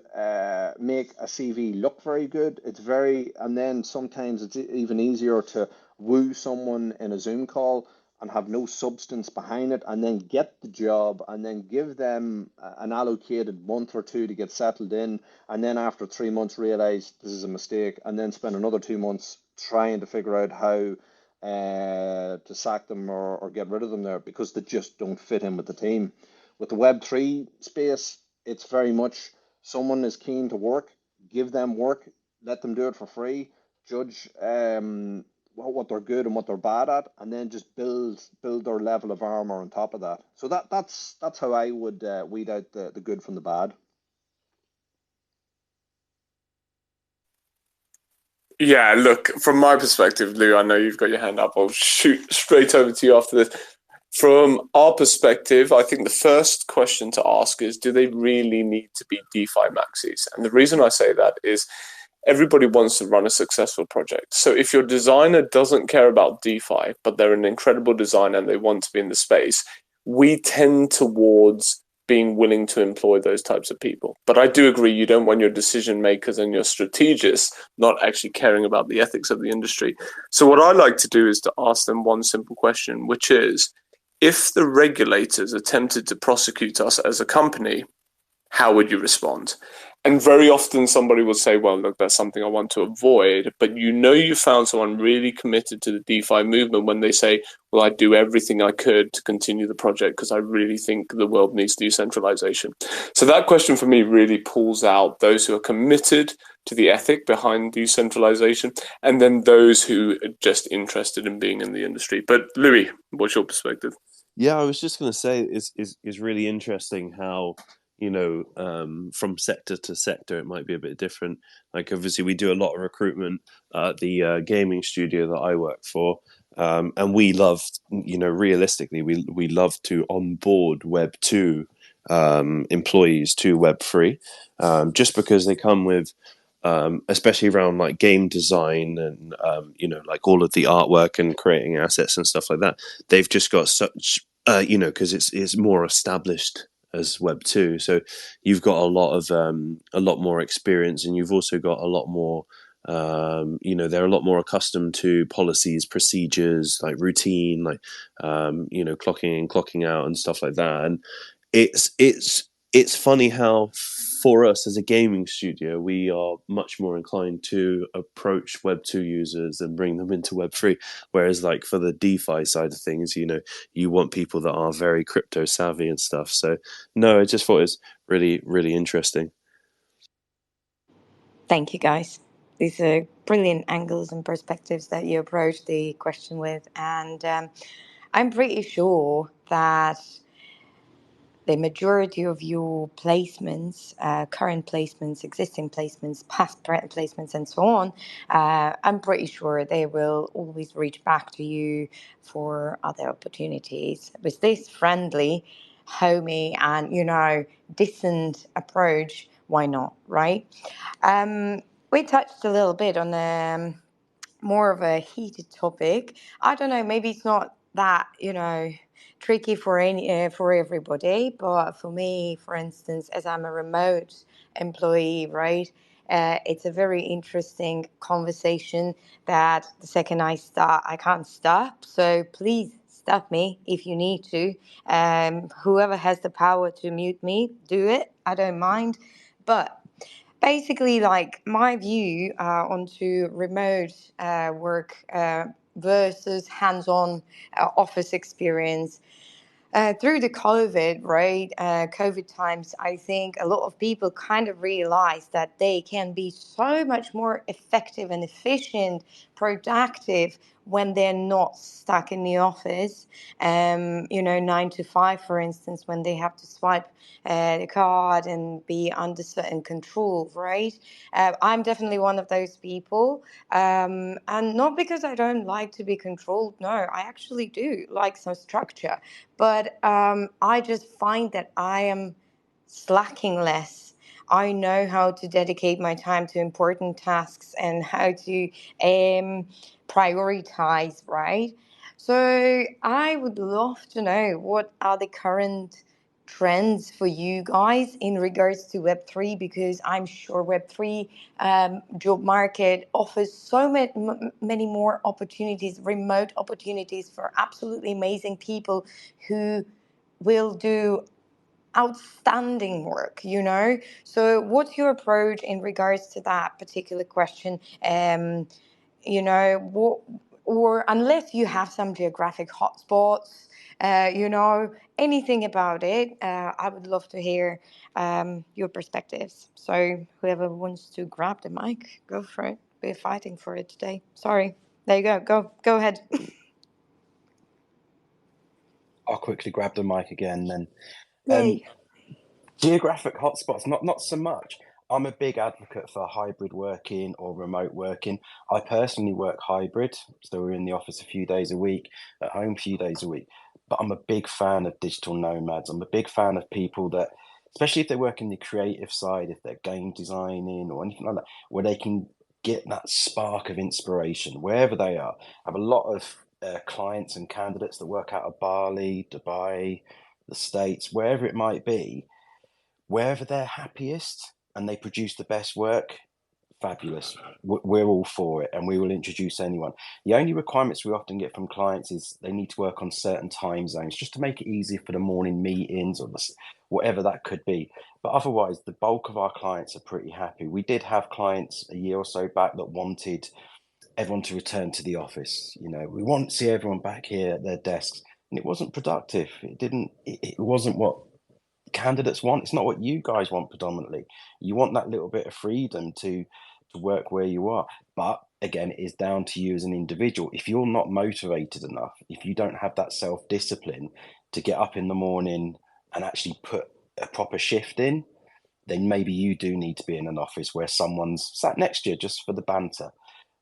make a CV look very good. And then sometimes it's even easier to woo someone in a Zoom call and have no substance behind it, and then get the job, and then give them an allocated month or two to get settled in, and then after 3 months realize this is a mistake, and then spend another 2 months trying to figure out how to sack them or get rid of them there, because they just don't fit in with the team. With the Web3 space, it's very much someone is keen to work, give them work, let them do it for free, judge what they're good and what they're bad at, and then just build their level of armor on top of that. So that's how I would weed out the good from the bad. Yeah, look, from my perspective, Lou, I know you've got your hand up. I'll shoot straight over to you after this. From our perspective, I think the first question to ask is, do they really need to be DeFi maxis? And the reason I say that is everybody wants to run a successful project. So if your designer doesn't care about DeFi, but they're an incredible designer and they want to be in the space, we tend towards being willing to employ those types of people. But I do agree, you don't want your decision makers and your strategists not actually caring about the ethics of the industry. So what I like to do is to ask them one simple question, which is, if the regulators attempted to prosecute us as a company, how would you respond? And very often somebody will say, well, look, that's something I want to avoid. But you found someone really committed to the DeFi movement when they say, well, I'd do everything I could to continue the project because I really think the world needs decentralization. So that question for me really pulls out those who are committed to the ethic behind decentralization, and then those who are just interested in being in the industry. But Louis, what's your perspective? Yeah, I was just going to say is really interesting how, from sector to sector, it might be a bit different. Like, obviously, we do a lot of recruitment at the gaming studio that I work for. And we love, realistically, we love to onboard Web 2 employees to Web 3, just because they come with, especially around like game design and, like all of the artwork and creating assets and stuff like that. They've just got such, because it's more established as Web 2. So you've got a lot more experience, and you've also got a lot more, they're a lot more accustomed to policies, procedures, like routine, like, clocking in, clocking out and stuff like that. And it's funny how, for us as a gaming studio, we are much more inclined to approach Web 2 users and bring them into Web 3. Whereas, like, for the DeFi side of things, you want people that are very crypto savvy and stuff. So, no, I just thought it was really, really interesting. Thank you, guys. These are brilliant angles and perspectives that you approach the question with. And I'm pretty sure that the majority of your placements, current placements, existing placements, past placements, and so on, I'm pretty sure they will always reach back to you for other opportunities. With this friendly, homey, and decent approach, why not, right? We touched a little bit on more of a heated topic. I don't know, maybe it's not that tricky for everybody, but for me, for instance, as I'm a remote employee, right, it's a very interesting conversation that the second I start, I can't stop. So please stop me if you need to. Whoever has the power to mute me, do it. I don't mind. But basically, like, my view onto remote work versus hands-on office experience through the COVID, right? COVID times, I think a lot of people kind of realized that they can be so much more effective and efficient, productive when they're not stuck in the office, 9 to 5, for instance, when they have to swipe the card and be under certain control, right? I'm definitely one of those people. And not because I don't like to be controlled. No, I actually do like some structure. But I just find that I am slacking less. I know how to dedicate my time to important tasks and how to prioritize, right? So I would love to know, what are the current trends for you guys in regards to Web3, because I'm sure Web3 job market offers so many more opportunities, remote opportunities for absolutely amazing people who will do outstanding work, So what's your approach in regards to that particular question? What, or unless you have some geographic hotspots, anything about it, I would love to hear your perspectives. So whoever wants to grab the mic, go for it. We're fighting for it today. Sorry. There you go. Go ahead. I'll quickly grab the mic again then. Yay. Geographic hotspots, not so much. I'm a big advocate for hybrid working or remote working. I personally work hybrid, so we're in the office a few days a week, at home a few days a week. But I'm a big fan of digital nomads. I'm a big fan of people that, especially if they work in the creative side, if they're game designing or anything like that, where they can get that spark of inspiration wherever they are. I have a lot of clients and candidates that work out of Bali, Dubai, the States, wherever it might be. Wherever they're happiest and they produce the best work, fabulous. We're all for it, and we will introduce anyone. The only requirements we often get from clients is they need to work on certain time zones, just to make it easier for the morning meetings or whatever that could be. But otherwise, the bulk of our clients are pretty happy. We did have clients a year or so back that wanted everyone to return to the office. We want to see everyone back here at their desks, and it wasn't productive. It wasn't what candidates want. It's not what you guys want predominantly. You want that little bit of freedom to work where you are. But again, it is down to you as an individual. If you're not motivated enough, if you don't have that self-discipline to get up in the morning and actually put a proper shift in, then maybe you do need to be in an office where someone's sat next to you just for the banter.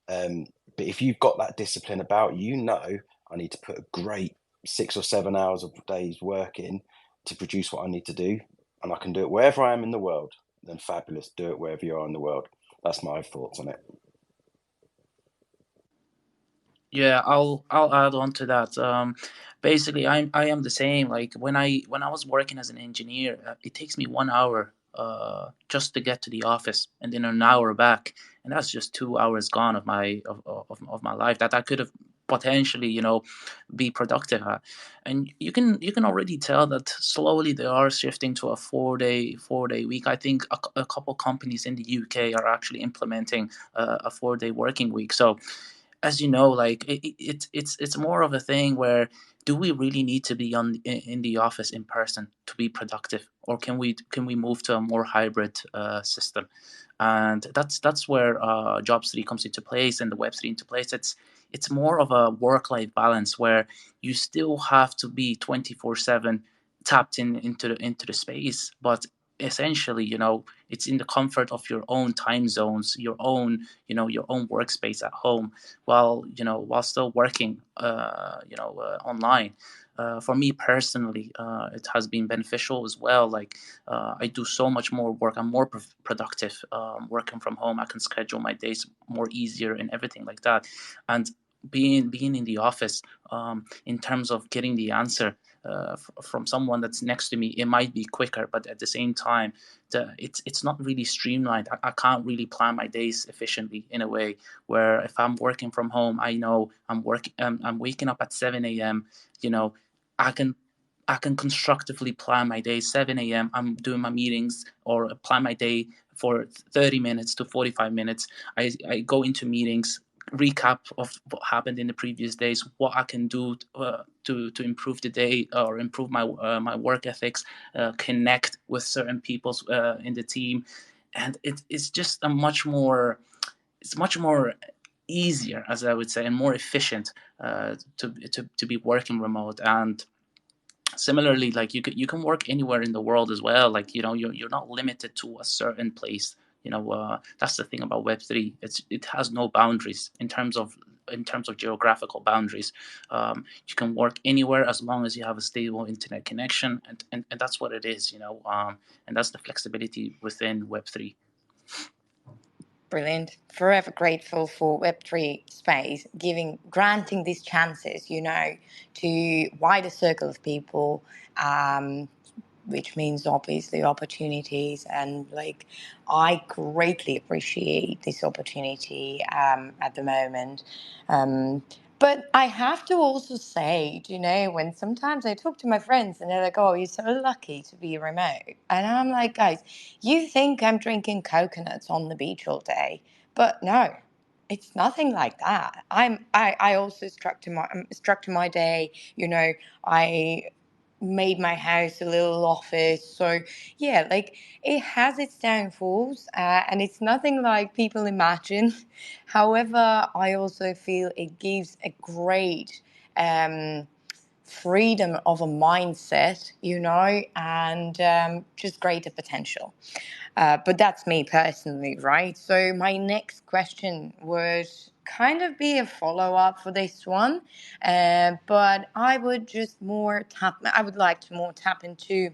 But if you've got that discipline about you, I need to put a great 6 or 7 hours of days work in to produce what I need to do, and I can do it wherever I am in the world, then fabulous. Do it wherever you are in the world. That's my thoughts on it. Yeah, I'll add on to that. Basically, I am the same. Like when I was working as an engineer, it takes me 1 hour just to get to the office, and then an hour back, and that's just 2 hours gone of my life that I could have potentially, be productive at. And you can already tell that slowly they are shifting to a 4-day week. I think a couple companies in the UK are actually implementing a 4-day working week. So as you know, like it's more of a thing where, do we really need to be in the office in person to be productive, or can we move to a more hybrid system? And that's where Jobs 3 comes into place and the Web3 into place. It's more of a work-life balance where you still have to be 24/7 tapped into the space, but essentially, it's in the comfort of your own time zones, your own workspace at home, while still working online. For me personally, it has been beneficial as well. Like I do so much more work. I'm more productive working from home. I can schedule my days more easier and everything like that. And being in the office, in terms of getting the answer from someone that's next to me, it might be quicker, but at the same time, it's not really streamlined. I can't really plan my days efficiently in a way where if I'm working from home, I know I'm waking up at 7 a.m. I can constructively plan my day. 7 a.m. I'm doing my meetings or plan my day for 30 minutes to 45 minutes. I go into meetings, recap of what happened in the previous days, what I can do to improve the day or improve my work ethics, connect with certain people in the team, and it's just it's much more easier, as I would say, and more efficient to be working remote. And similarly, like you can work anywhere in the world as well. Like, you're not limited to a certain place. That's the thing about Web3. It has no boundaries in terms of geographical boundaries. You can work anywhere as long as you have a stable internet connection, and that's what it is. And that's the flexibility within Web3. Brilliant. Forever grateful for Web3 space, granting these chances, to wider circle of people, which means obviously opportunities. And like, I greatly appreciate this opportunity at the moment. But I have to also say, when sometimes I talk to my friends and they're like, oh, you're so lucky to be remote. And I'm like, guys, you think I'm drinking coconuts on the beach all day, but no, it's nothing like that. I also struck to my day, I made my house a little office. So yeah, like, it has its downfalls, and it's nothing like people imagine. However, I also feel it gives a great freedom of a mindset, and just greater potential. But that's me personally, right? So my next question would kind of be a follow-up for this one, but I would like to more tap into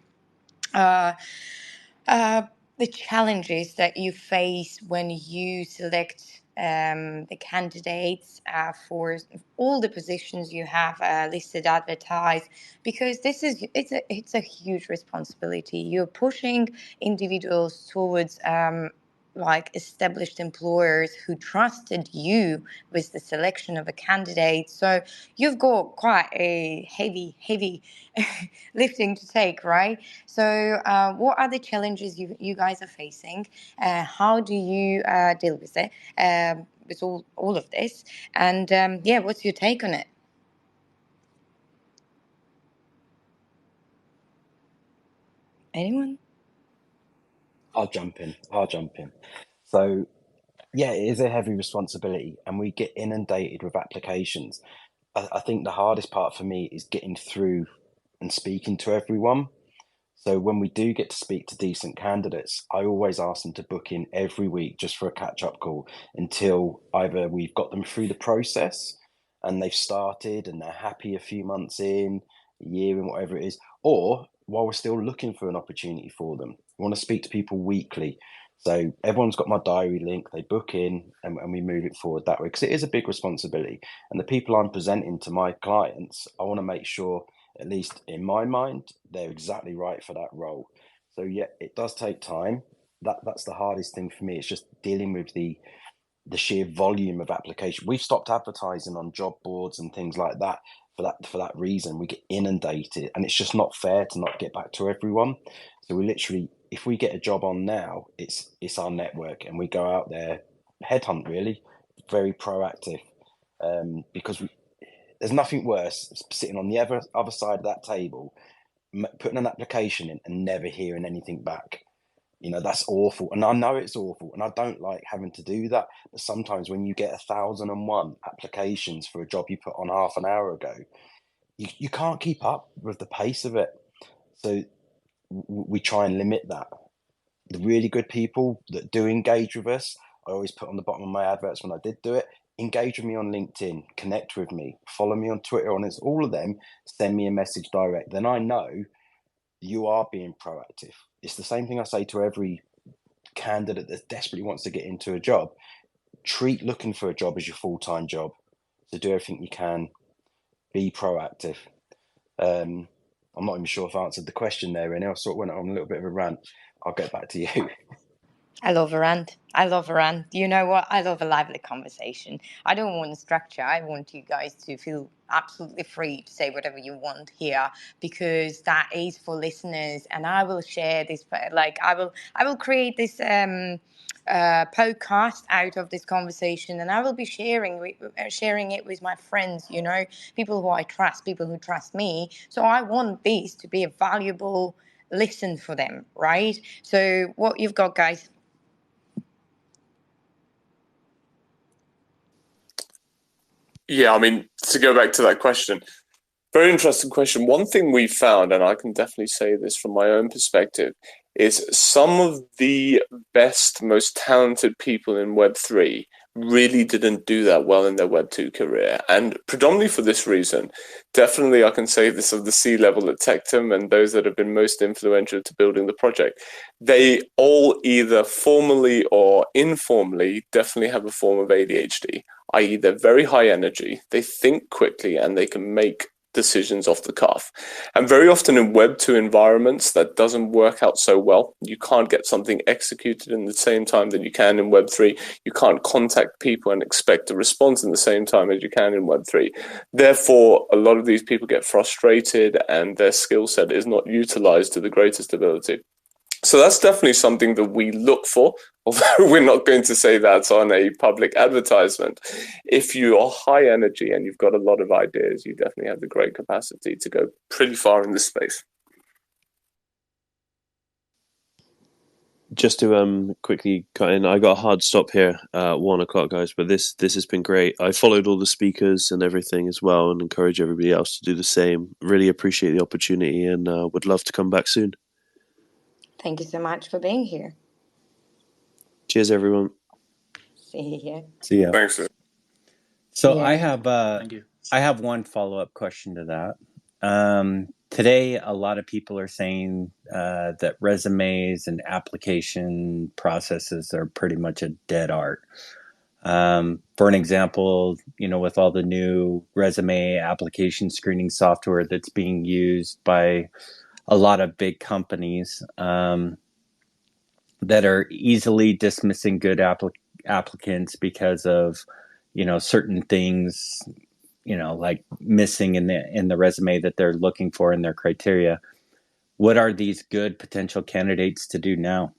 uh, uh, the challenges that you face when you select the candidates for all the positions you have listed, advertised, because it's a huge responsibility. You're pushing individuals towards like established employers who trusted you with the selection of a candidate. So you've got quite a heavy lifting to take, right? So what are the challenges you guys are facing? How do you deal with it, with all of this? And yeah, what's your take on it? Anyone? I'll jump in. So, yeah, it is a heavy responsibility, and we get inundated with applications. I think the hardest part for me is getting through and speaking to everyone. So when we do get to speak to decent candidates, I always ask them to book in every week just for a catch-up call until either we've got them through the process and they've started and they're happy a few months in, a year in, whatever it is, or while we're still looking for an opportunity for them. We want to speak to people weekly. So everyone's got my diary link, they book in and we move it forward that way, because it is a big responsibility. And the people I'm presenting to my clients, I want to make sure, at least in my mind, they're exactly right for that role. So yeah, it does take time. That's the hardest thing for me. It's just dealing with the sheer volume of application. We've stopped advertising on job boards and things like that for that reason. We get inundated, and it's just not fair to not get back to everyone. So we literally, if we get a job on now, it's our network, and we go out there, headhunt, really, very proactive, because there's nothing worse sitting on the other side of that table, putting an application in and never hearing anything back. That's awful, and I know it's awful, and I don't like having to do that. But sometimes when you get 1,001 applications for a job you put on half an hour ago, you can't keep up with the pace of it. So we try and limit that. The really good people that do engage with us, I always put on the bottom of my adverts when I did do it, engage with me on LinkedIn, connect with me, follow me on Twitter, on all of them, send me a message direct. Then I know you are being proactive. It's the same thing I say to every candidate that desperately wants to get into a job. Treat looking for a job as your full-time job. So do everything you can, be proactive. I'm not even sure if I answered the question there, Renee. I sort of went on a little bit of a rant. I'll get back to you. I love a rant. I love a rant. You know what? I love a lively conversation. I don't want structure. I want you guys to feel absolutely free to say whatever you want here, because that is for listeners. And I will share this. Like, I will create this podcast out of this conversation, and I will be sharing it with my friends. People who I trust, people who trust me. So I want this to be a valuable listen for them, right? So what you've got, guys. Yeah, I mean, to go back to that question, very interesting question. One thing we found, and I can definitely say this from my own perspective, is some of the best, most talented people in Web3 really didn't do that well in their Web2 career. And predominantly for this reason, definitely I can say this of the C-level at Tectum and those that have been most influential to building the project. They all either formally or informally definitely have a form of ADHD, i.e. they're very high energy, they think quickly, and they can make decisions off the cuff. And very often in Web2 environments, that doesn't work out so well. You can't get something executed in the same time that you can in Web3. You can't contact people and expect a response in the same time as you can in Web3. Therefore, a lot of these people get frustrated and their skill set is not utilized to the greatest ability. So that's definitely something that we look for, although we're not going to say that on a public advertisement. If you are high energy and you've got a lot of ideas, you definitely have the great capacity to go pretty far in this space. Just to quickly cut in, I got a hard stop here at 1 o'clock, guys, but this has been great. I followed all the speakers and everything as well and encourage everybody else to do the same. Really appreciate the opportunity and would love to come back soon. Thank you so much for being here. Cheers, everyone. See you. See ya. Thanks. So Yeah. Thank you. I have one follow-up question to that. Today, a lot of people are saying that resumes and application processes are pretty much a dead art. For an example, with all the new resume application screening software that's being used by a lot of big companies that are easily dismissing good applicants because of certain things like missing in the resume that they're looking for in their criteria. What are these good potential candidates to do now?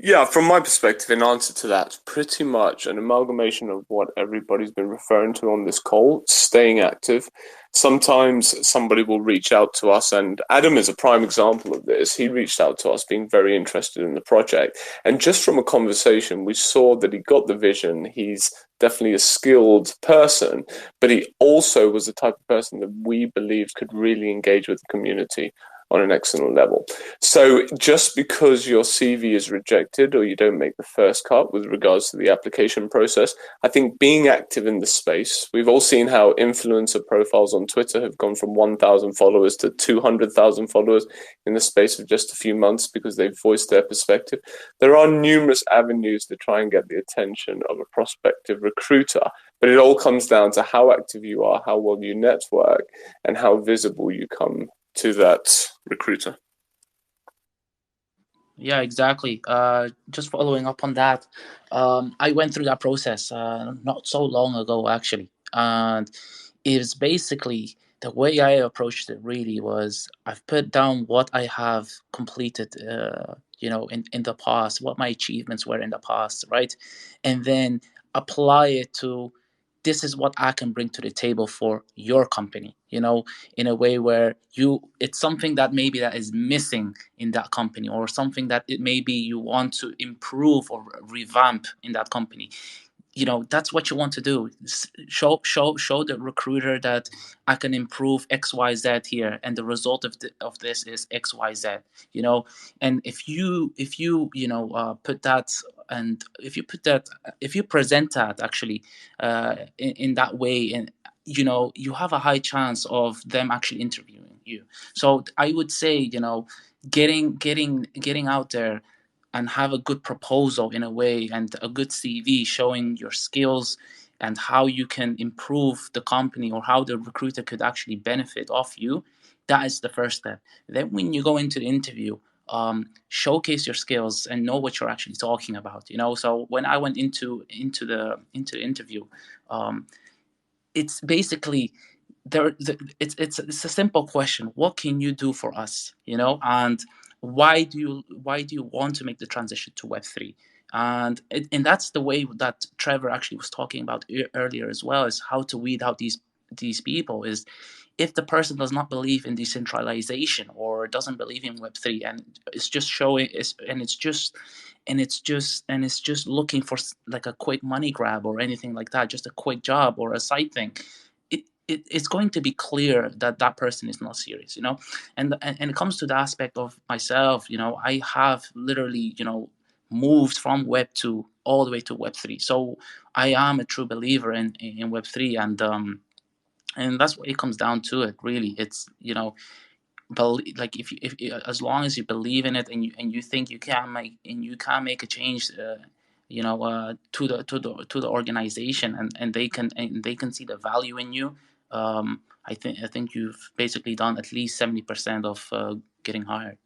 Yeah, from my perspective, in answer to that, it's pretty much an amalgamation of what everybody's been referring to on this call, staying active. Sometimes somebody will reach out to us, and Adam is a prime example of this. He reached out to us being very interested in the project. And just from a conversation, we saw that he got the vision. He's definitely a skilled person, but he also was the type of person that we believed could really engage with the community on an excellent level. So just because your CV is rejected or you don't make the first cut with regards to the application process, I think being active in the space, we've all seen how influencer profiles on Twitter have gone from 1,000 followers to 200,000 followers in the space of just a few months because they've voiced their perspective. There are numerous avenues to try and get the attention of a prospective recruiter, but it all comes down to how active you are, how well you network, and how visible you come to that recruiter. Yeah, exactly. Just following up on that, I went through that process not so long ago, actually. And it was basically the way I approached it really was I've put down what I have completed, in the past, what my achievements were in the past, right? And then apply it to this is what I can bring to the table for your company, in a way where it's something that maybe that is missing in that company or something that it maybe you want to improve or revamp in that company. That's what you want to do. Show the recruiter that I can improve XYZ here, and the result of this is XYZ. And if you put that, and if you present that actually in that way, and you have a high chance of them actually interviewing you. So I would say getting out there and have a good proposal in a way and a good CV showing your skills and how you can improve the company or how the recruiter could actually benefit off you. That is the first step. Then when you go into the interview, showcase your skills and know what you're actually talking about. So when I went into the interview, it's basically it's a simple question. What can you do for us? And why do you want to make the transition to Web3? And that's the way that Trevor actually was talking about earlier as well, is how to weed out these people. Is if the person does not believe in decentralization or doesn't believe in Web3 and it's just and it's just looking for like a quick money grab or anything like that, just a quick job or a side thing, it's going to be clear that that person is not serious, you know. And it comes to the aspect of myself, you know, I have literally, you know, moved from Web 2 all the way to Web 3. So I am a true believer in Web 3, and that's what it comes down to. It really, it's, you know, like if as long as you believe in it, and you think you can make a change, you know, to the organization, and they can see the value in you. I think you've basically done at least 70% of getting hired.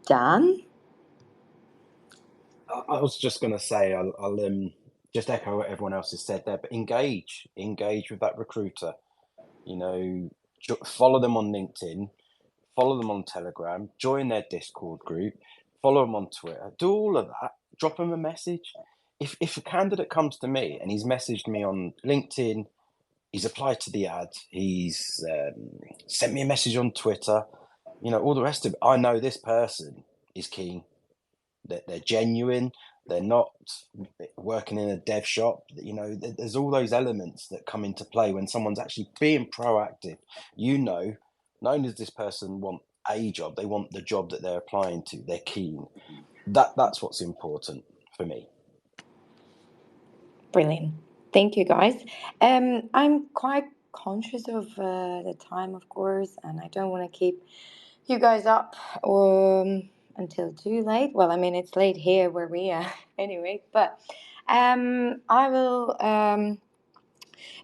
Dan? I was just going to say, I'll just echo what everyone else has said there, but engage with that recruiter. You know, follow them on LinkedIn, follow them on Telegram, join their Discord group, follow them on Twitter, do all of that, drop them a message. If a candidate comes to me and he's messaged me on LinkedIn, he's applied to the ad, he's sent me a message on Twitter, you know, all the rest of it, I know this person is keen, that they're genuine, they're not working in a dev shop. You know, there's all those elements that come into play when someone's actually being proactive. You know, not only does this person want a job, they want the job that they're applying to, they're keen. That's what's important for me. Brilliant. Thank you, guys. I'm quite conscious of the time, of course, and I don't want to keep you guys up until too late. Well, I mean, it's late here where we are anyway, but I will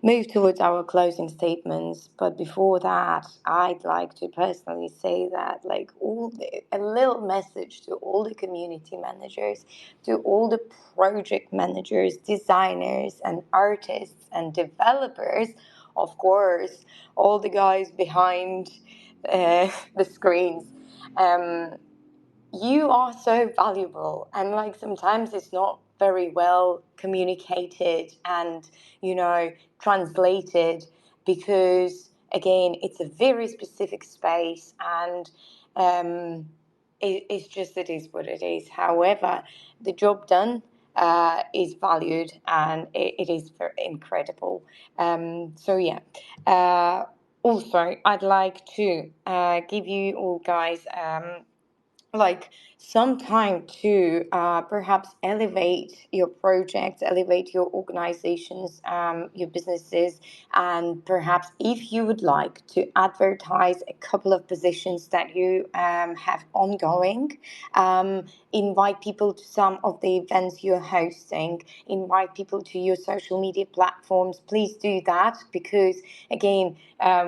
move towards our closing statements. But before that, I'd like to personally say that, like, a little message to all the community managers, to all the project managers, designers, and artists and developers, of course, all the guys behind the screens. You are so valuable, and like sometimes it's not very well communicated and, you know, translated, because again it's a very specific space, and it's just, it is what it is. However, the job done is valued, and it is very incredible. So yeah, also I'd like to give you all guys like some time to perhaps elevate your projects, elevate your organizations, your businesses, and perhaps if you would like to advertise a couple of positions that you have ongoing, invite people to some of the events you're hosting, invite people to your social media platforms. Please do that, because again,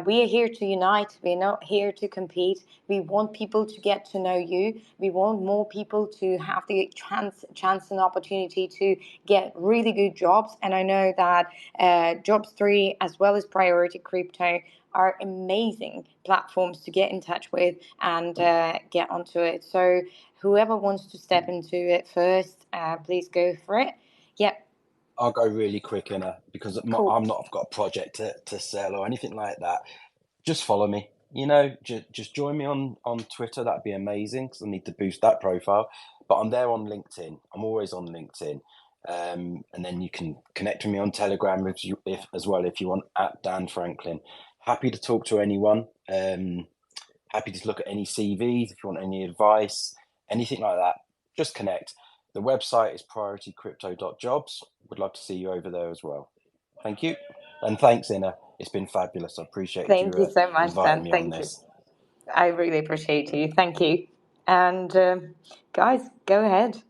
we are here to unite. We're not here to compete. We want people to get to know you. We want more people to have the chance and opportunity to get really good jobs. And I know that Jobs3 as well as Priority Crypto are amazing platforms to get in touch with and get onto it. So whoever wants to step into it first, please go for it. Yep. I'll go really quick, Inna, because Cool. I've got a project to sell or anything like that. Just follow me. You know, just join me on Twitter. That'd be amazing, because I need to boost that profile. But I'm there on LinkedIn. I'm always on LinkedIn. And then you can connect with me on Telegram if as well, if you want, at Dan Franklin. Happy to talk to anyone. Happy to look at any CVs if you want any advice, anything like that. Just connect. The website is prioritycrypto.jobs. Would love to see you over there as well. Thank you. And thanks, Inna. It's been fabulous. I appreciate Thank you so much, inviting Dan. me Thank on you. this. I really appreciate you. Thank you. And guys, go ahead.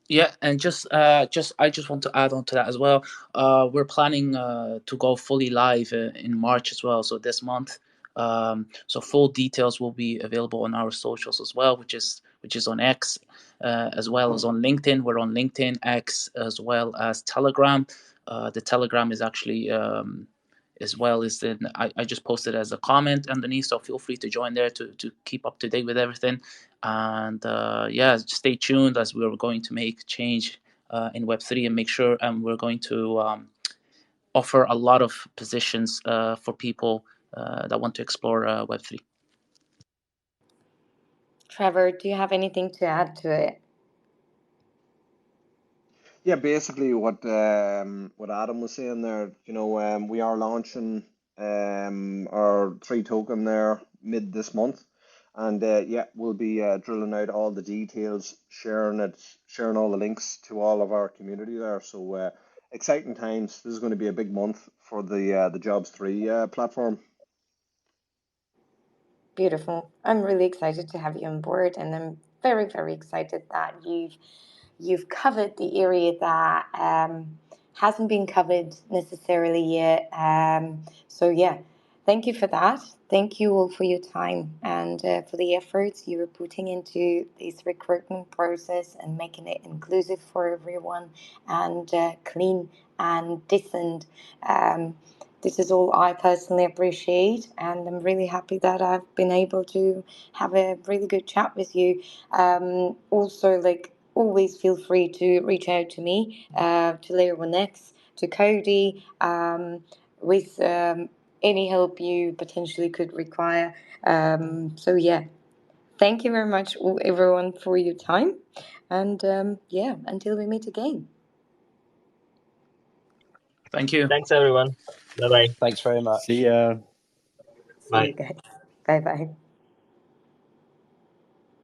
Yeah, and I just want to add on to that as well. We're planning to go fully live in March as well, so this month. So full details will be available on our socials as well, which is on X, as well as on LinkedIn. We're on LinkedIn, X, as well as Telegram. The Telegram is actually as well as I just posted as a comment underneath, so feel free to join there to keep up to date with everything. And yeah, stay tuned, as we're going to make change in Web3 and make sure, and we're going to offer a lot of positions for people that want to explore Web3. Trevor, do you have anything to add to it? Yeah, basically what Adam was saying there, we are launching our 3 token there mid this month, and yeah, we'll be drilling out all the details, sharing all the links to all of our community there. So exciting times. This is going to be a big month for the Jobs 3 platform. Beautiful. I'm really excited to have you on board, and I'm very, very excited that you've covered the area that hasn't been covered necessarily yet. So yeah, thank you for that. Thank you all for your time and for the efforts you are putting into this recruitment process and making it inclusive for everyone and clean and decent. This is all I personally appreciate, and I'm really happy that I've been able to have a really good chat with you. Also, like, always feel free to reach out to me, to Layer 1X, to Cody, with any help you potentially could require. So yeah, thank you very much, everyone, for your time, and yeah, until we meet again. Thank you. Thanks, everyone. Bye bye. Thanks very much. See ya. See you guys. Bye bye.